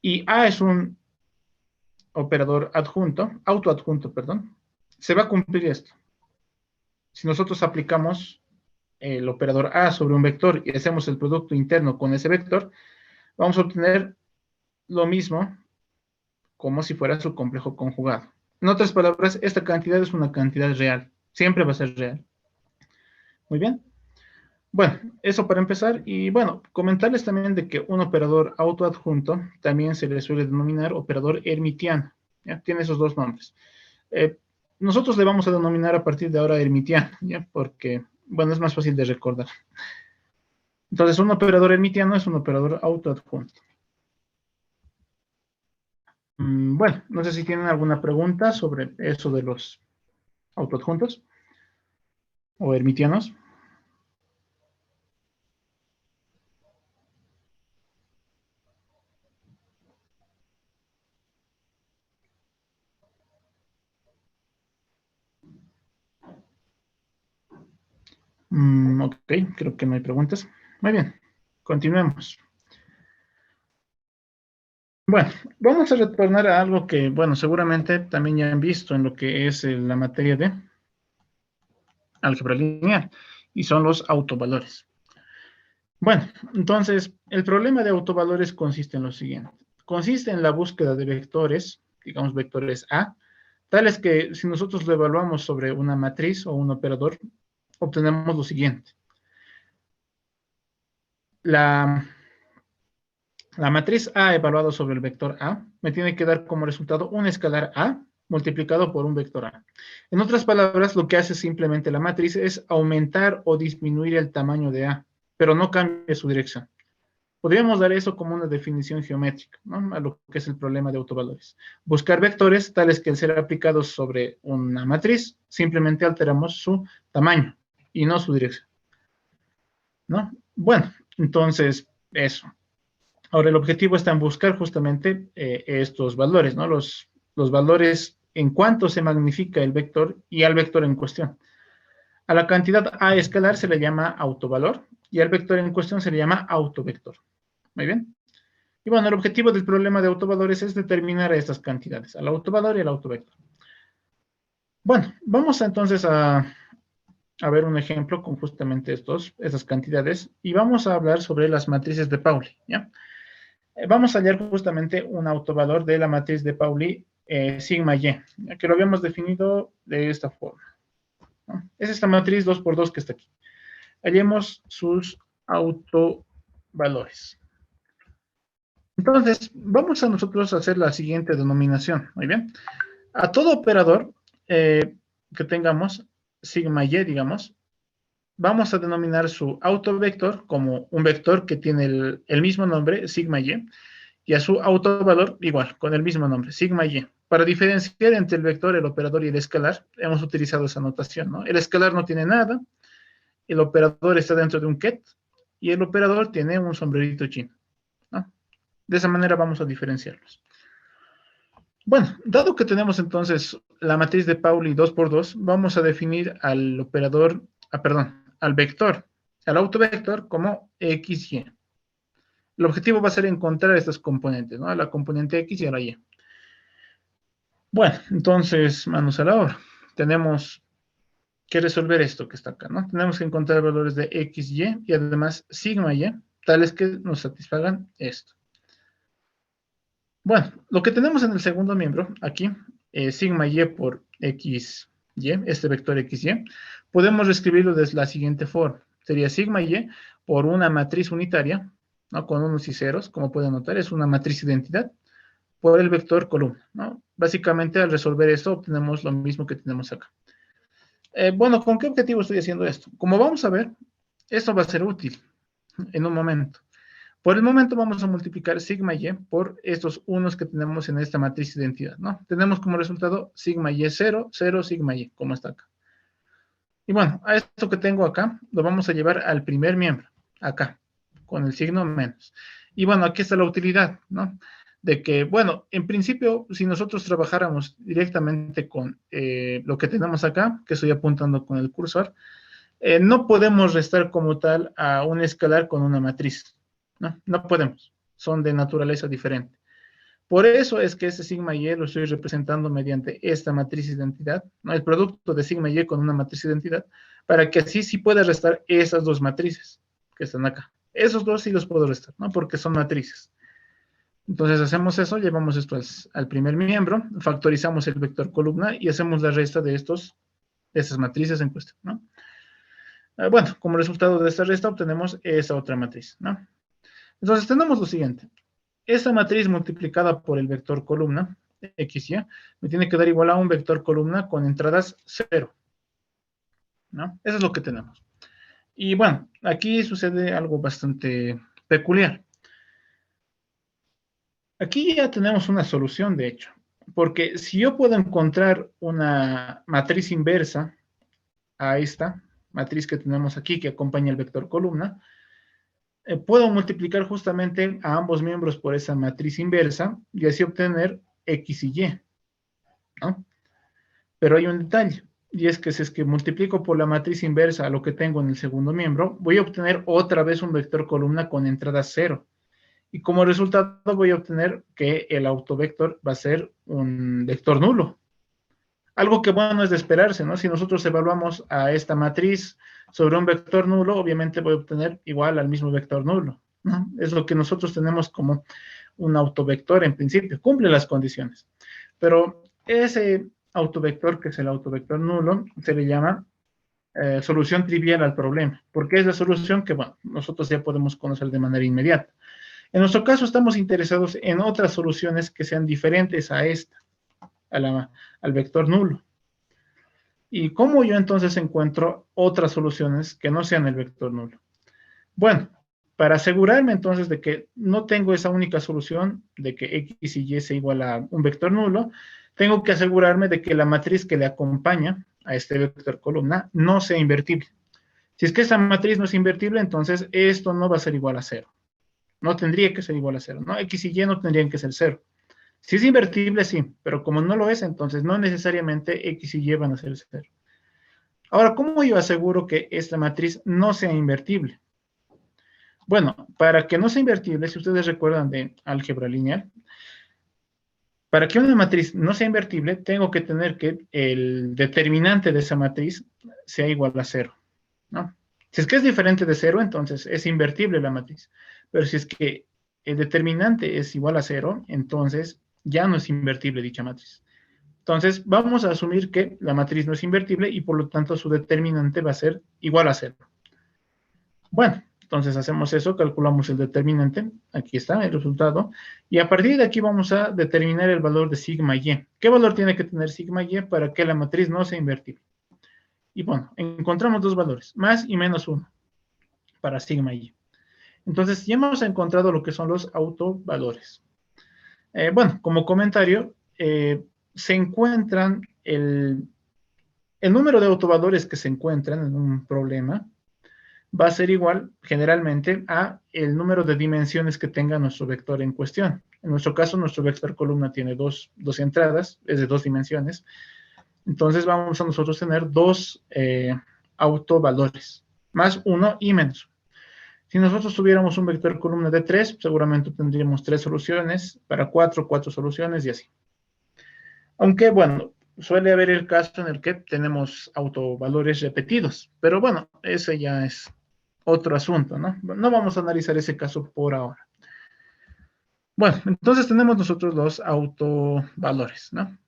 y A es un operador adjunto, autoadjunto, perdón, se va a cumplir esto. Si nosotros aplicamos el operador A sobre un vector y hacemos el producto interno con ese vector, vamos a obtener lo mismo como si fuera su complejo conjugado. En otras palabras, esta cantidad es una cantidad real. Siempre va a ser real. Muy bien. Bueno, eso para empezar. Y bueno, comentarles también de que un operador autoadjunto también se le suele denominar operador hermitiano. ¿Ya? Tiene esos dos nombres. Nosotros le vamos a denominar a partir de ahora hermitiano, ¿ya? Porque, bueno, es más fácil de recordar. Entonces, un operador hermitiano es un operador autoadjunto. Bueno, no sé si tienen alguna pregunta sobre eso de los autoadjuntos o hermitianos. Ok, creo que no hay preguntas. Muy bien, continuemos. Bueno, vamos a retornar a algo que, bueno, seguramente también ya han visto en lo que es la materia de álgebra lineal, y son los autovalores. Bueno, entonces, el problema de autovalores consiste en lo siguiente. Consiste en la búsqueda de vectores, digamos vectores A, Tal es que si nosotros lo evaluamos sobre una matriz o un operador, obtenemos lo siguiente. La matriz A evaluado sobre el vector A me tiene que dar como resultado un escalar A multiplicado por un vector A. En otras palabras, lo que hace simplemente la matriz es aumentar o disminuir el tamaño de A, pero no cambia su dirección. Podríamos dar eso como una definición geométrica, ¿no? A lo que es el problema de autovalores. Buscar vectores tales que al ser aplicados sobre una matriz, simplemente alteramos su tamaño y no su dirección, ¿no? Bueno, entonces, eso. Ahora, el objetivo está en buscar justamente estos valores, ¿no? Los valores en cuanto se magnifica el vector y al vector en cuestión. A la cantidad A escalar se le llama autovalor y al vector en cuestión se le llama autovector. Muy bien. Y bueno, el objetivo del problema de autovalores es determinar estas cantidades, al autovalor y al autovector. Bueno, vamos entonces a ver un ejemplo con justamente estas cantidades y vamos a hablar sobre las matrices de Pauli, ¿ya? Vamos a hallar justamente un autovalor de la matriz de Pauli sigma y, que lo habíamos definido de esta forma, ¿no? Es esta matriz 2 por 2 que está aquí. Hallemos sus autovalores. Entonces, vamos a nosotros a hacer la siguiente denominación, muy bien. A todo operador que tengamos, sigma y, digamos, vamos a denominar su autovector como un vector que tiene el mismo nombre, sigma y a su autovalor igual, con el mismo nombre, sigma y. Para diferenciar entre el vector, el operador y el escalar, hemos utilizado esa notación, ¿no? El escalar no tiene nada, el operador está dentro de un ket, y el operador tiene un sombrerito chino, ¿no? De esa manera vamos a diferenciarlos. Bueno, dado que tenemos entonces la matriz de Pauli 2 por 2, vamos a definir al operador, al vector, al autovector como XY. El objetivo va a ser encontrar estas componentes, ¿no? La componente X y la Y. Bueno, entonces, manos a la obra. Tenemos que resolver esto que está acá, ¿no? Tenemos que encontrar valores de X, Y además sigma Y, tales que nos satisfagan esto. Bueno, lo que tenemos en el segundo miembro, aquí, sigma Y por X, Y, este vector XY, podemos reescribirlo de la siguiente forma. Sería sigma Y por una matriz unitaria, ¿no? Con unos y ceros, como pueden notar, es una matriz identidad, por el vector columna, ¿no? Básicamente, al resolver esto, obtenemos lo mismo que tenemos acá. Bueno, ¿con qué objetivo estoy haciendo esto? Como vamos a ver, esto va a ser útil en un momento. Por el momento vamos a multiplicar sigma y por estos unos que tenemos en esta matriz de identidad, ¿no? Tenemos como resultado sigma y 0, 0, sigma y, como está acá. Y bueno, a esto que tengo acá, lo vamos a llevar al primer miembro, acá, con el signo menos. Y bueno, aquí está la utilidad, ¿no? De que, bueno, en principio, si nosotros trabajáramos directamente con lo que tenemos acá, que estoy apuntando con el cursor, no podemos restar como tal a un escalar con una matriz, ¿no? No podemos, son de naturaleza diferente. Por eso es que este sigma y lo estoy representando mediante esta matriz de identidad, ¿no? El producto de sigma y con una matriz de identidad, para que así sí pueda restar esas dos matrices que están acá. Esos dos sí los puedo restar, ¿no? Porque son matrices. Entonces hacemos eso, llevamos esto al primer miembro, factorizamos el vector columna y hacemos la resta de estas matrices en cuestión, ¿no? Bueno, como resultado de esta resta obtenemos esa otra matriz, ¿no? Entonces tenemos lo siguiente. Esta matriz multiplicada por el vector columna, XY, me tiene que dar igual a un vector columna con entradas 0, ¿no? Eso es lo que tenemos. Y bueno, aquí sucede algo bastante peculiar. Aquí ya tenemos una solución, de hecho, porque si yo puedo encontrar una matriz inversa a esta matriz que tenemos aquí, que acompaña el vector columna, puedo multiplicar justamente a ambos miembros por esa matriz inversa y así obtener X y Y, ¿no? Pero hay un detalle, y es que si es que multiplico por la matriz inversa a lo que tengo en el segundo miembro, voy a obtener otra vez un vector columna con entrada 0. Y como resultado voy a obtener que el autovector va a ser un vector nulo. Algo que bueno es de esperarse, ¿no? Si nosotros evaluamos a esta matriz sobre un vector nulo, obviamente voy a obtener igual al mismo vector nulo, ¿no? Es lo que nosotros tenemos como un autovector en principio, cumple las condiciones. Pero ese autovector, que es el autovector nulo, se le llama solución trivial al problema, porque es la solución que, bueno, nosotros ya podemos conocer de manera inmediata. En nuestro caso estamos interesados en otras soluciones que sean diferentes a esta, al vector nulo. ¿Y cómo yo entonces encuentro otras soluciones que no sean el vector nulo? Bueno, para asegurarme entonces de que no tengo esa única solución, de que X y Y sea igual a un vector nulo, tengo que asegurarme de que la matriz que le acompaña a este vector columna no sea invertible. Si es que esa matriz no es invertible, entonces esto no va a ser igual a cero. No tendría que ser igual a cero, ¿no? X y Y no tendrían que ser cero. Si es invertible, sí, pero como no lo es, entonces no necesariamente X y Y van a ser cero. Ahora, ¿cómo yo aseguro que esta matriz no sea invertible? Bueno, para que no sea invertible, si ustedes recuerdan de álgebra lineal, para que una matriz no sea invertible, tengo que tener que el determinante de esa matriz sea igual a cero, ¿no? Si es que es diferente de cero, entonces es invertible la matriz. Pero si es que el determinante es igual a cero, entonces ya no es invertible dicha matriz. Entonces, vamos a asumir que la matriz no es invertible y por lo tanto su determinante va a ser igual a cero. Bueno, entonces hacemos eso, calculamos el determinante, aquí está el resultado, y a partir de aquí vamos a determinar el valor de sigma y. ¿Qué valor tiene que tener sigma y para que la matriz no sea invertible? Y bueno, encontramos dos valores, más y menos 1, para sigma y. Entonces, ya hemos encontrado lo que son los autovalores. Bueno, como comentario, se encuentran el número de autovalores que se encuentran en un problema va a ser igual generalmente a el número de dimensiones que tenga nuestro vector en cuestión. En nuestro caso, nuestro vector columna tiene dos entradas, es de 2 dimensiones. Entonces vamos a nosotros tener dos autovalores, más 1 y menos 1. Si nosotros tuviéramos un vector columna de 3, seguramente tendríamos 3 soluciones, para 4 soluciones y así. Aunque, bueno, suele haber el caso en el que tenemos autovalores repetidos, pero bueno, ese ya es otro asunto, ¿no? No vamos a analizar ese caso por ahora. Bueno, entonces tenemos nosotros los autovalores, ¿no?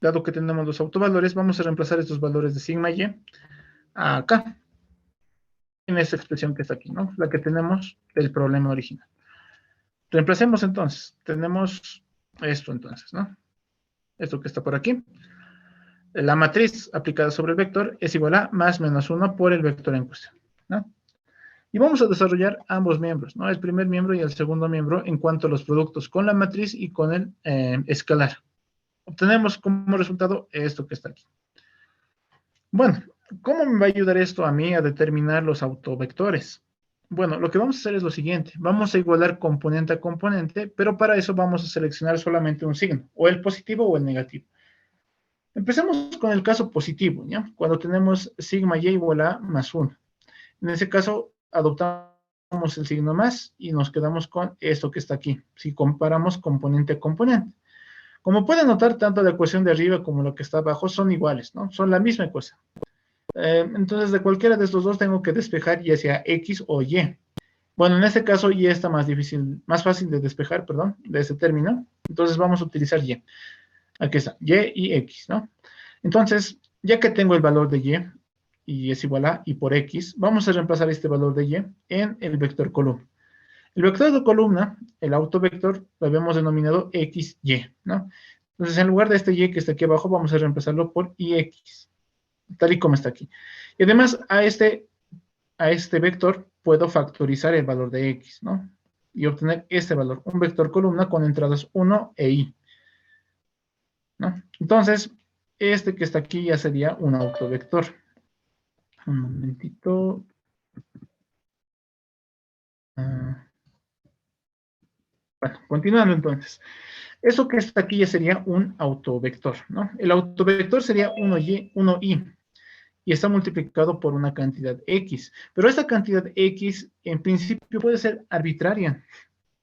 Dado que tenemos los autovalores, vamos a reemplazar estos valores de sigma y acá, en esta expresión que está aquí, ¿no? La que tenemos del problema original. Reemplacemos entonces, tenemos esto entonces, ¿no? Esto que está por aquí. La matriz aplicada sobre el vector es igual a más menos 1 por el vector en cuestión, ¿no? Y vamos a desarrollar ambos miembros, ¿no? El primer miembro y el segundo miembro en cuanto a los productos con la matriz y con el escalar. Obtenemos como resultado esto que está aquí. Bueno, ¿cómo me va a ayudar esto a mí a determinar los autovectores? Bueno, lo que vamos a hacer es lo siguiente. Vamos a igualar componente a componente, pero para eso vamos a seleccionar solamente un signo, o el positivo o el negativo. Empecemos con el caso positivo, ¿ya? Cuando tenemos sigma y igual a más 1. En ese caso, adoptamos el signo más y nos quedamos con esto que está aquí, si comparamos componente a componente. Como pueden notar, tanto la ecuación de arriba como la que está abajo son iguales, ¿no? Son la misma ecuación. Entonces, de cualquiera de estos dos tengo que despejar ya sea X o Y. Bueno, en este caso Y está más fácil de despejar, perdón, de ese término. Entonces vamos a utilizar Y. Aquí está, Y y X, ¿no? Entonces, ya que tengo el valor de Y es igual a Y por X, vamos a reemplazar este valor de Y en el vector columna. El vector de columna, el autovector, lo habíamos denominado XY, ¿no? Entonces, en lugar de este Y que está aquí abajo, vamos a reemplazarlo por IX, tal y como está aquí. Y además, a este vector puedo factorizar el valor de X, ¿no? Y obtener este valor, un vector columna con entradas 1 e Y, ¿no? Entonces, este que está aquí ya sería un autovector. Un momentito. Bueno, continuando entonces. Eso que está aquí ya sería un autovector, ¿no? El autovector sería 1y, y está multiplicado por una cantidad X. Pero esta cantidad X, en principio, puede ser arbitraria.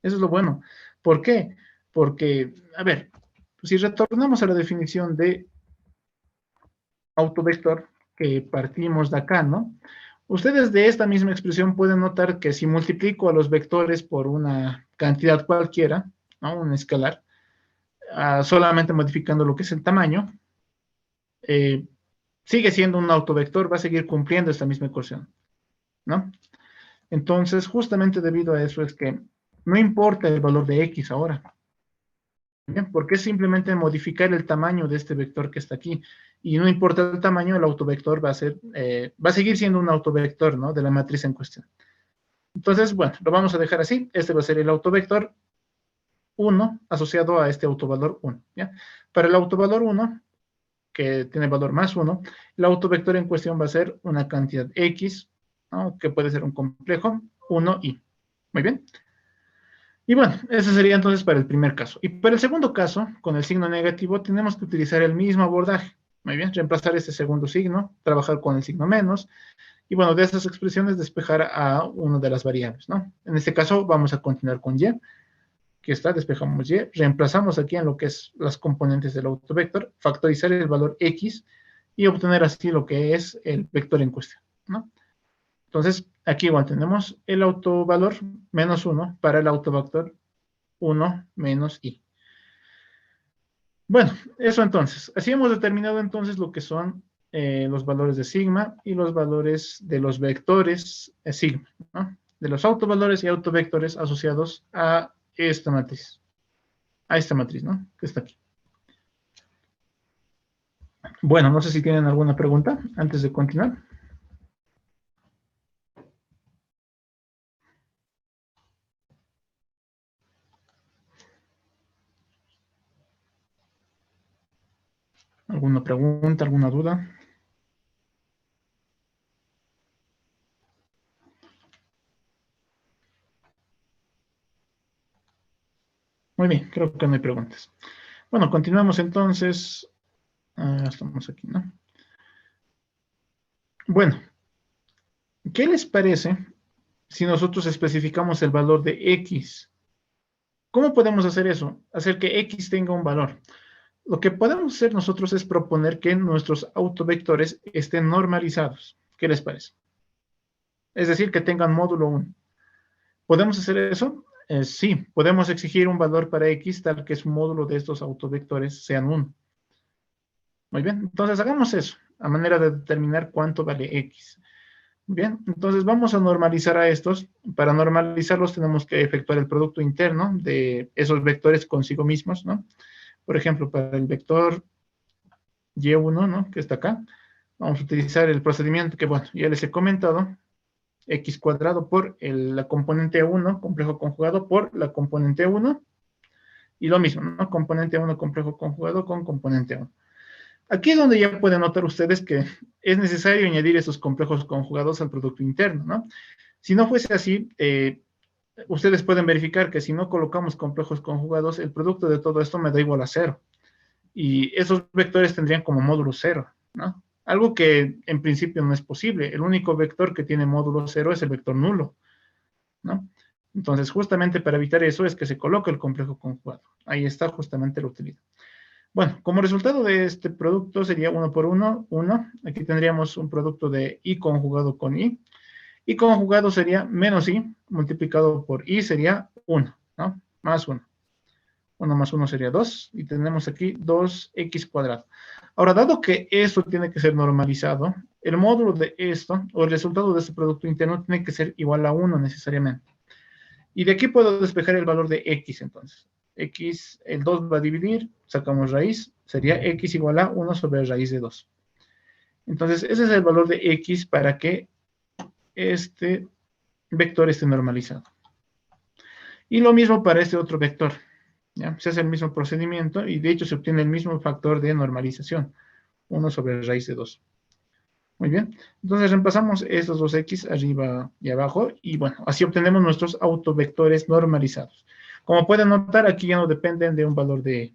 Eso es lo bueno. ¿Por qué? Porque, a ver, si retornamos a la definición de autovector que partimos de acá, ¿no? Ustedes de esta misma expresión pueden notar que si multiplico a los vectores por una cantidad cualquiera, ¿no? Un escalar, solamente modificando lo que es el tamaño, sigue siendo un autovector, va a seguir cumpliendo esta misma ecuación, ¿no? Entonces, justamente debido a eso es que no importa el valor de X ahora, ¿bien? Porque es simplemente modificar el tamaño de este vector que está aquí. Y no importa el tamaño, el autovector va a seguir siendo un autovector, ¿no? De la matriz en cuestión. Entonces, bueno, lo vamos a dejar así. Este va a ser el autovector 1 asociado a este autovalor 1, ¿ya? Para el autovalor 1, que tiene valor más 1, el autovector en cuestión va a ser una cantidad X, ¿no? Que puede ser un complejo 1i. Muy bien. Y bueno, ese sería entonces para el primer caso. Y para el segundo caso, con el signo negativo, tenemos que utilizar el mismo abordaje. Muy bien, reemplazar este segundo signo, trabajar con el signo menos, y bueno, de esas expresiones despejar a una de las variables, ¿no? En este caso vamos a continuar con y, que está, despejamos y, reemplazamos aquí en lo que es las componentes del autovector, factorizar el valor x y obtener así lo que es el vector en cuestión, ¿no? Entonces, aquí igual tenemos el autovalor menos 1 para el autovector 1 menos i. Bueno, eso entonces. Así hemos determinado entonces lo que son los valores de sigma y los valores de los vectores sigma, ¿no? De los autovalores y autovectores asociados a esta matriz, ¿no? Que está aquí. Bueno, no sé si tienen alguna pregunta antes de continuar. ¿Alguna pregunta, alguna duda? Muy bien, creo que no hay preguntas. Bueno, continuamos entonces. Estamos aquí, ¿no? Bueno, ¿qué les parece si nosotros especificamos el valor de x? ¿Cómo podemos hacer eso? Hacer que x tenga un valor. Lo que podemos hacer nosotros es proponer que nuestros autovectores estén normalizados. ¿Qué les parece? Es decir, que tengan módulo 1. ¿Podemos hacer eso? Sí, podemos exigir un valor para x tal que su módulo de estos autovectores sean 1. Muy bien, entonces hagamos eso, a manera de determinar cuánto vale x. Bien, entonces vamos a normalizar a estos. Para normalizarlos tenemos que efectuar el producto interno de esos vectores consigo mismos, ¿no? Por ejemplo, para el vector y1, ¿no? Que está acá, vamos a utilizar el procedimiento que, bueno, ya les he comentado, x cuadrado por la componente 1, complejo conjugado, por la componente 1, y lo mismo, ¿no? Componente 1, complejo conjugado con componente 1. Aquí es donde ya pueden notar ustedes que es necesario añadir esos complejos conjugados al producto interno, ¿no? Si no fuese así, ustedes pueden verificar que si no colocamos complejos conjugados, el producto de todo esto me da igual a 0. Y esos vectores tendrían como módulo 0, ¿no? Algo que en principio no es posible. El único vector que tiene módulo 0 es el vector nulo, ¿no? Entonces, justamente para evitar eso es que se coloca el complejo conjugado. Ahí está justamente la utilidad. Bueno, como resultado de este producto sería 1 por 1, 1. Aquí tendríamos un producto de i conjugado con i. I conjugado sería menos i, multiplicado por i sería 1, ¿no? Más 1. 1 más 1 sería 2, y tenemos aquí 2x cuadrado. Ahora, dado que esto tiene que ser normalizado, el módulo de esto, o el resultado de este producto interno, tiene que ser igual a 1 necesariamente. Y de aquí puedo despejar el valor de x, entonces. X, el 2 va a dividir, sacamos raíz, sería x igual a 1 sobre raíz de 2. Entonces, ese es el valor de x para que este vector esté normalizado. Y lo mismo para este otro vector. ¿Ya? Se hace el mismo procedimiento y de hecho se obtiene el mismo factor de normalización, 1 sobre raíz de 2. Muy bien, entonces reemplazamos estos dos x arriba y abajo y bueno, así obtenemos nuestros autovectores normalizados. Como pueden notar, aquí ya no dependen de un valor de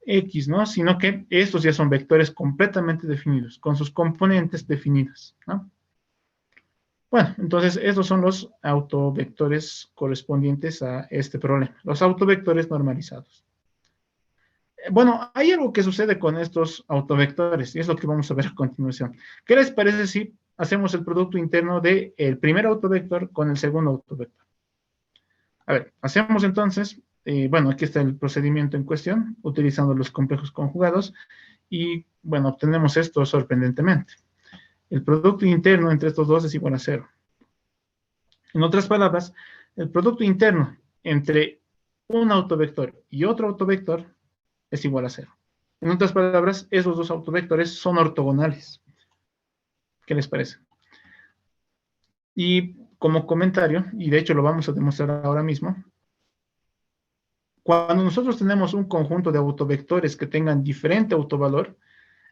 x, ¿no? Sino que estos ya son vectores completamente definidos, con sus componentes definidas, ¿no? Bueno, entonces estos son los autovectores correspondientes a este problema, los autovectores normalizados. Bueno, hay algo que sucede con estos autovectores y es lo que vamos a ver a continuación. ¿Qué les parece si hacemos el producto interno del primer autovector con el segundo autovector? A ver, hacemos entonces, bueno, aquí está el procedimiento en cuestión, utilizando los complejos conjugados, y, bueno, obtenemos esto sorprendentemente. El producto interno entre estos dos es igual a 0. En otras palabras, el producto interno entre un autovector y otro autovector es igual a 0. En otras palabras, esos dos autovectores son ortogonales. ¿Qué les parece? Y como comentario, y de hecho lo vamos a demostrar ahora mismo, cuando nosotros tenemos un conjunto de autovectores que tengan diferente autovalor,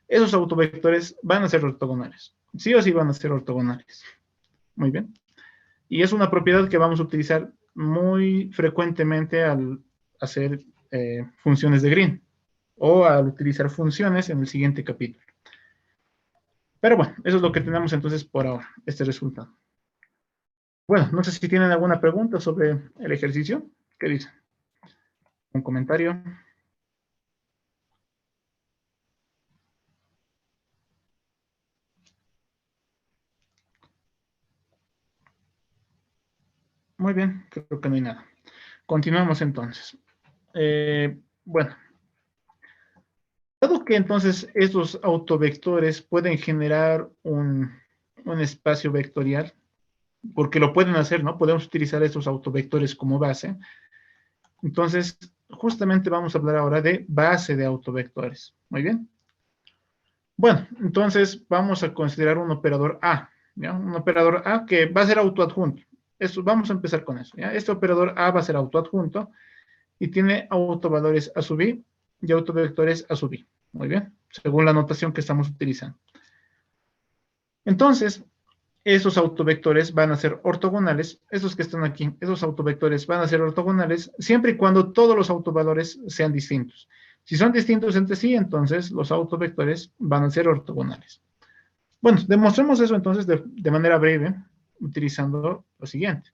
esos autovectores van a ser ortogonales. Sí o sí van a ser ortogonales. Muy bien. Y es una propiedad que vamos a utilizar muy frecuentemente al hacer funciones de Green o al utilizar funciones en el siguiente capítulo. Pero bueno, eso es lo que tenemos entonces por ahora, este resultado. Bueno, no sé si tienen alguna pregunta sobre el ejercicio. ¿Qué dicen? ¿Un comentario? Muy bien, creo que no hay nada. Continuamos entonces. Bueno, dado que entonces estos autovectores pueden generar un espacio vectorial, porque lo pueden hacer, ¿no? Podemos utilizar estos autovectores como base. Entonces, justamente vamos a hablar ahora de base de autovectores. Muy bien. Bueno, entonces vamos a considerar un operador A, ¿ya? Un operador A que va a ser autoadjunto. Esto, vamos a empezar con eso, ¿ya? Este operador A va a ser autoadjunto y tiene autovalores A sub I y autovectores A sub I. Muy bien, según la notación que estamos utilizando. Entonces, esos autovectores van a ser ortogonales, esos que están aquí, esos autovectores van a ser ortogonales siempre y cuando todos los autovalores sean distintos. Si son distintos entre sí, entonces los autovectores van a ser ortogonales. Bueno, demostremos eso entonces de manera breve, utilizando lo siguiente.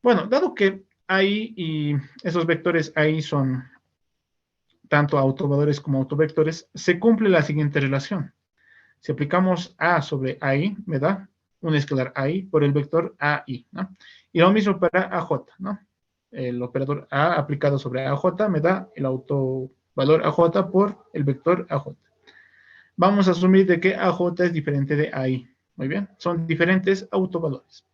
Bueno, dado que ahí y esos vectores ahí son tanto autovalores como autovectores, se cumple la siguiente relación. Si aplicamos A sobre AI, me da un escalar AI por el vector AI, ¿no? Y lo mismo para AJ, ¿no? El operador A aplicado sobre AJ me da el autovalor AJ por el vector AJ. Vamos a asumir de que AJ es diferente de AI. Muy bien, son diferentes autovalores.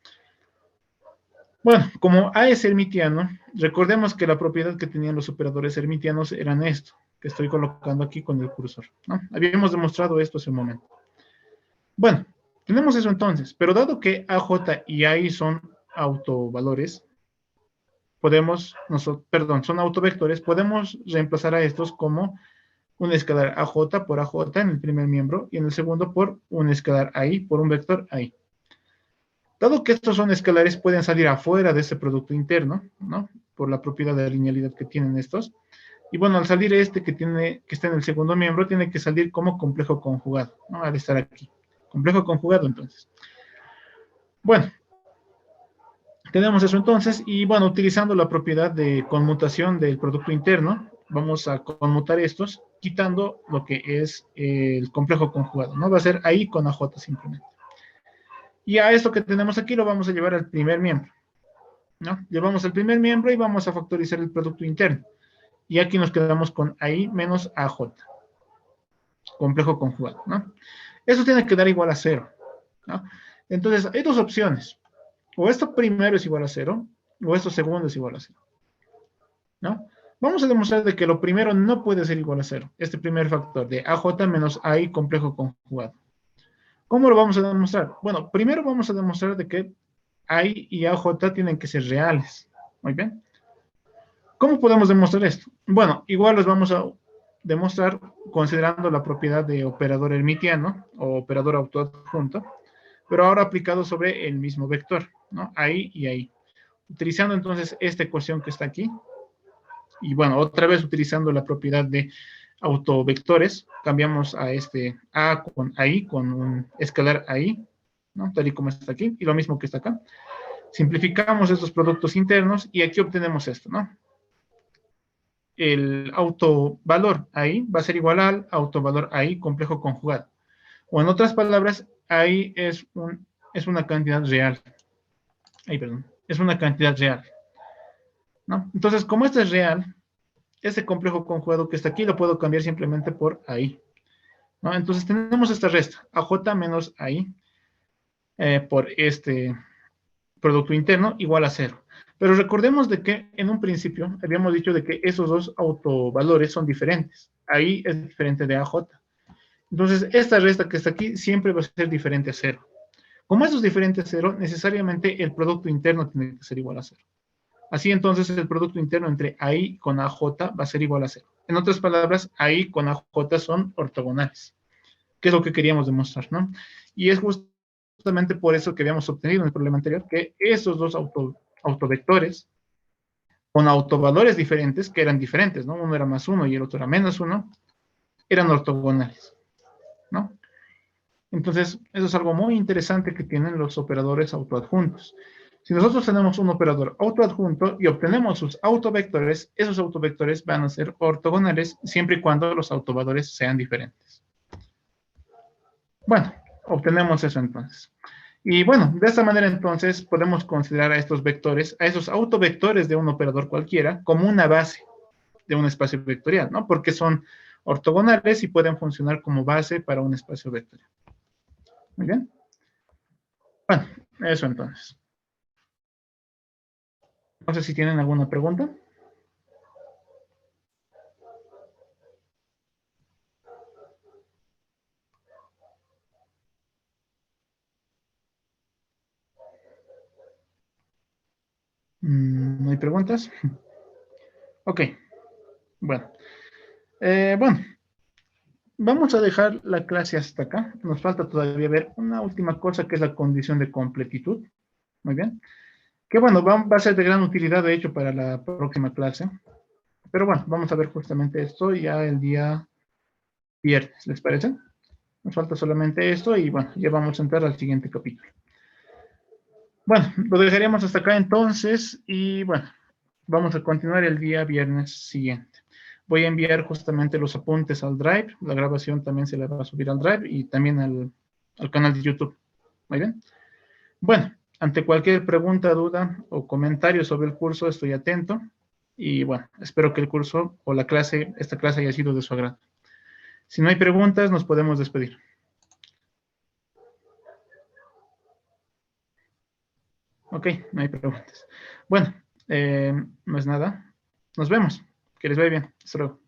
Bueno, como A es hermitiano, recordemos que la propiedad que tenían los operadores hermitianos eran esto, que estoy colocando aquí con el cursor, ¿no? Habíamos demostrado esto hace un momento. Bueno, tenemos eso entonces, pero dado que AJ y AI son autovalores, podemos, son autovectores, podemos reemplazar a estos como un escalar AJ por AJ en el primer miembro y en el segundo por un escalar AI por un vector AI. Dado que estos son escalares, pueden salir afuera de ese producto interno, ¿no? Por la propiedad de linealidad que tienen estos. Y bueno, al salir este que está en el segundo miembro, tiene que salir como complejo conjugado, ¿no? Al estar aquí. Complejo conjugado, entonces. Bueno, tenemos eso entonces, y bueno, utilizando la propiedad de conmutación del producto interno, vamos a conmutar estos, quitando lo que es el complejo conjugado, ¿no? Va a ser ahí con AJ simplemente. Y a esto que tenemos aquí lo vamos a llevar al primer miembro, ¿no? Llevamos el primer miembro y vamos a factorizar el producto interno. Y aquí nos quedamos con ahí menos AJ, complejo conjugado, ¿no? Eso tiene que dar igual a 0, ¿no? Entonces, hay dos opciones. O esto primero es igual a 0, o esto segundo es igual a 0, ¿no? Vamos a demostrar de que lo primero no puede ser igual a 0. Este primer factor de AJ menos AI complejo conjugado. ¿Cómo lo vamos a demostrar? Bueno, primero vamos a demostrar de que AI y AJ tienen que ser reales. Muy bien. ¿Cómo podemos demostrar esto? Bueno, igual los vamos a demostrar considerando la propiedad de operador hermitiano o operador autoadjunto, pero ahora aplicado sobre el mismo vector, ¿no? Ahí y ahí. Utilizando entonces esta ecuación que está aquí, y bueno, otra vez utilizando la propiedad de autovectores, cambiamos a este A con ahí, con un escalar ahí, ¿no? Tal y como está aquí, y lo mismo que está acá. Simplificamos estos productos internos y aquí obtenemos esto, ¿no? El autovalor ahí va a ser igual al autovalor ahí complejo conjugado. O en otras palabras, ahí es una cantidad real. Ahí, perdón. Es una cantidad real, ¿no? Entonces, como esto es real, ese complejo conjugado que está aquí lo puedo cambiar simplemente por ahí. ¿no? Entonces tenemos esta resta, AJ menos AI por este producto interno igual a 0. Pero recordemos de que en un principio habíamos dicho de que esos dos autovalores son diferentes. Ahí es diferente de AJ. Entonces, esta resta que está aquí siempre va a ser diferente a 0. Como eso es diferente a 0, necesariamente el producto interno tiene que ser igual a 0. Así entonces el producto interno entre AI con AJ va a ser igual a 0. En otras palabras, AI con AJ son ortogonales, que es lo que queríamos demostrar, ¿no? Y es justamente por eso que habíamos obtenido en el problema anterior, que esos dos autovectores con autovalores diferentes, que eran diferentes, ¿no? Uno era más 1 y el otro era menos 1, eran ortogonales, ¿no? Entonces, eso es algo muy interesante que tienen los operadores autoadjuntos. Si nosotros tenemos un operador autoadjunto y obtenemos sus autovectores, esos autovectores van a ser ortogonales siempre y cuando los autovalores sean diferentes. Bueno, obtenemos eso entonces. Y bueno, de esta manera entonces podemos considerar a estos vectores, a esos autovectores de un operador cualquiera, como una base de un espacio vectorial, ¿no? Porque son ortogonales y pueden funcionar como base para un espacio vectorial. Muy bien. Bueno, eso entonces. No sé si tienen alguna pregunta. ¿No hay preguntas? Ok, bueno. Bueno, vamos a dejar la clase hasta acá. Nos falta todavía ver una última cosa que es la condición de completitud. Muy bien. Que bueno, va a ser de gran utilidad de hecho para la próxima clase. Pero bueno, vamos a ver justamente esto ya el día viernes, ¿les parece? Nos falta solamente esto y bueno, ya vamos a entrar al siguiente capítulo. Bueno, lo dejaríamos hasta acá entonces y bueno, vamos a continuar el día viernes siguiente. Voy a enviar justamente los apuntes al Drive, la grabación también se la va a subir al Drive y también al canal de YouTube. Muy bien. Bueno, ante cualquier pregunta, duda o comentario sobre el curso, estoy atento. Y bueno, espero que el curso o la clase, esta clase haya sido de su agrado. Si no hay preguntas, nos podemos despedir. Ok, no hay preguntas. Bueno, no es nada. Nos vemos. Que les vaya bien. Hasta luego.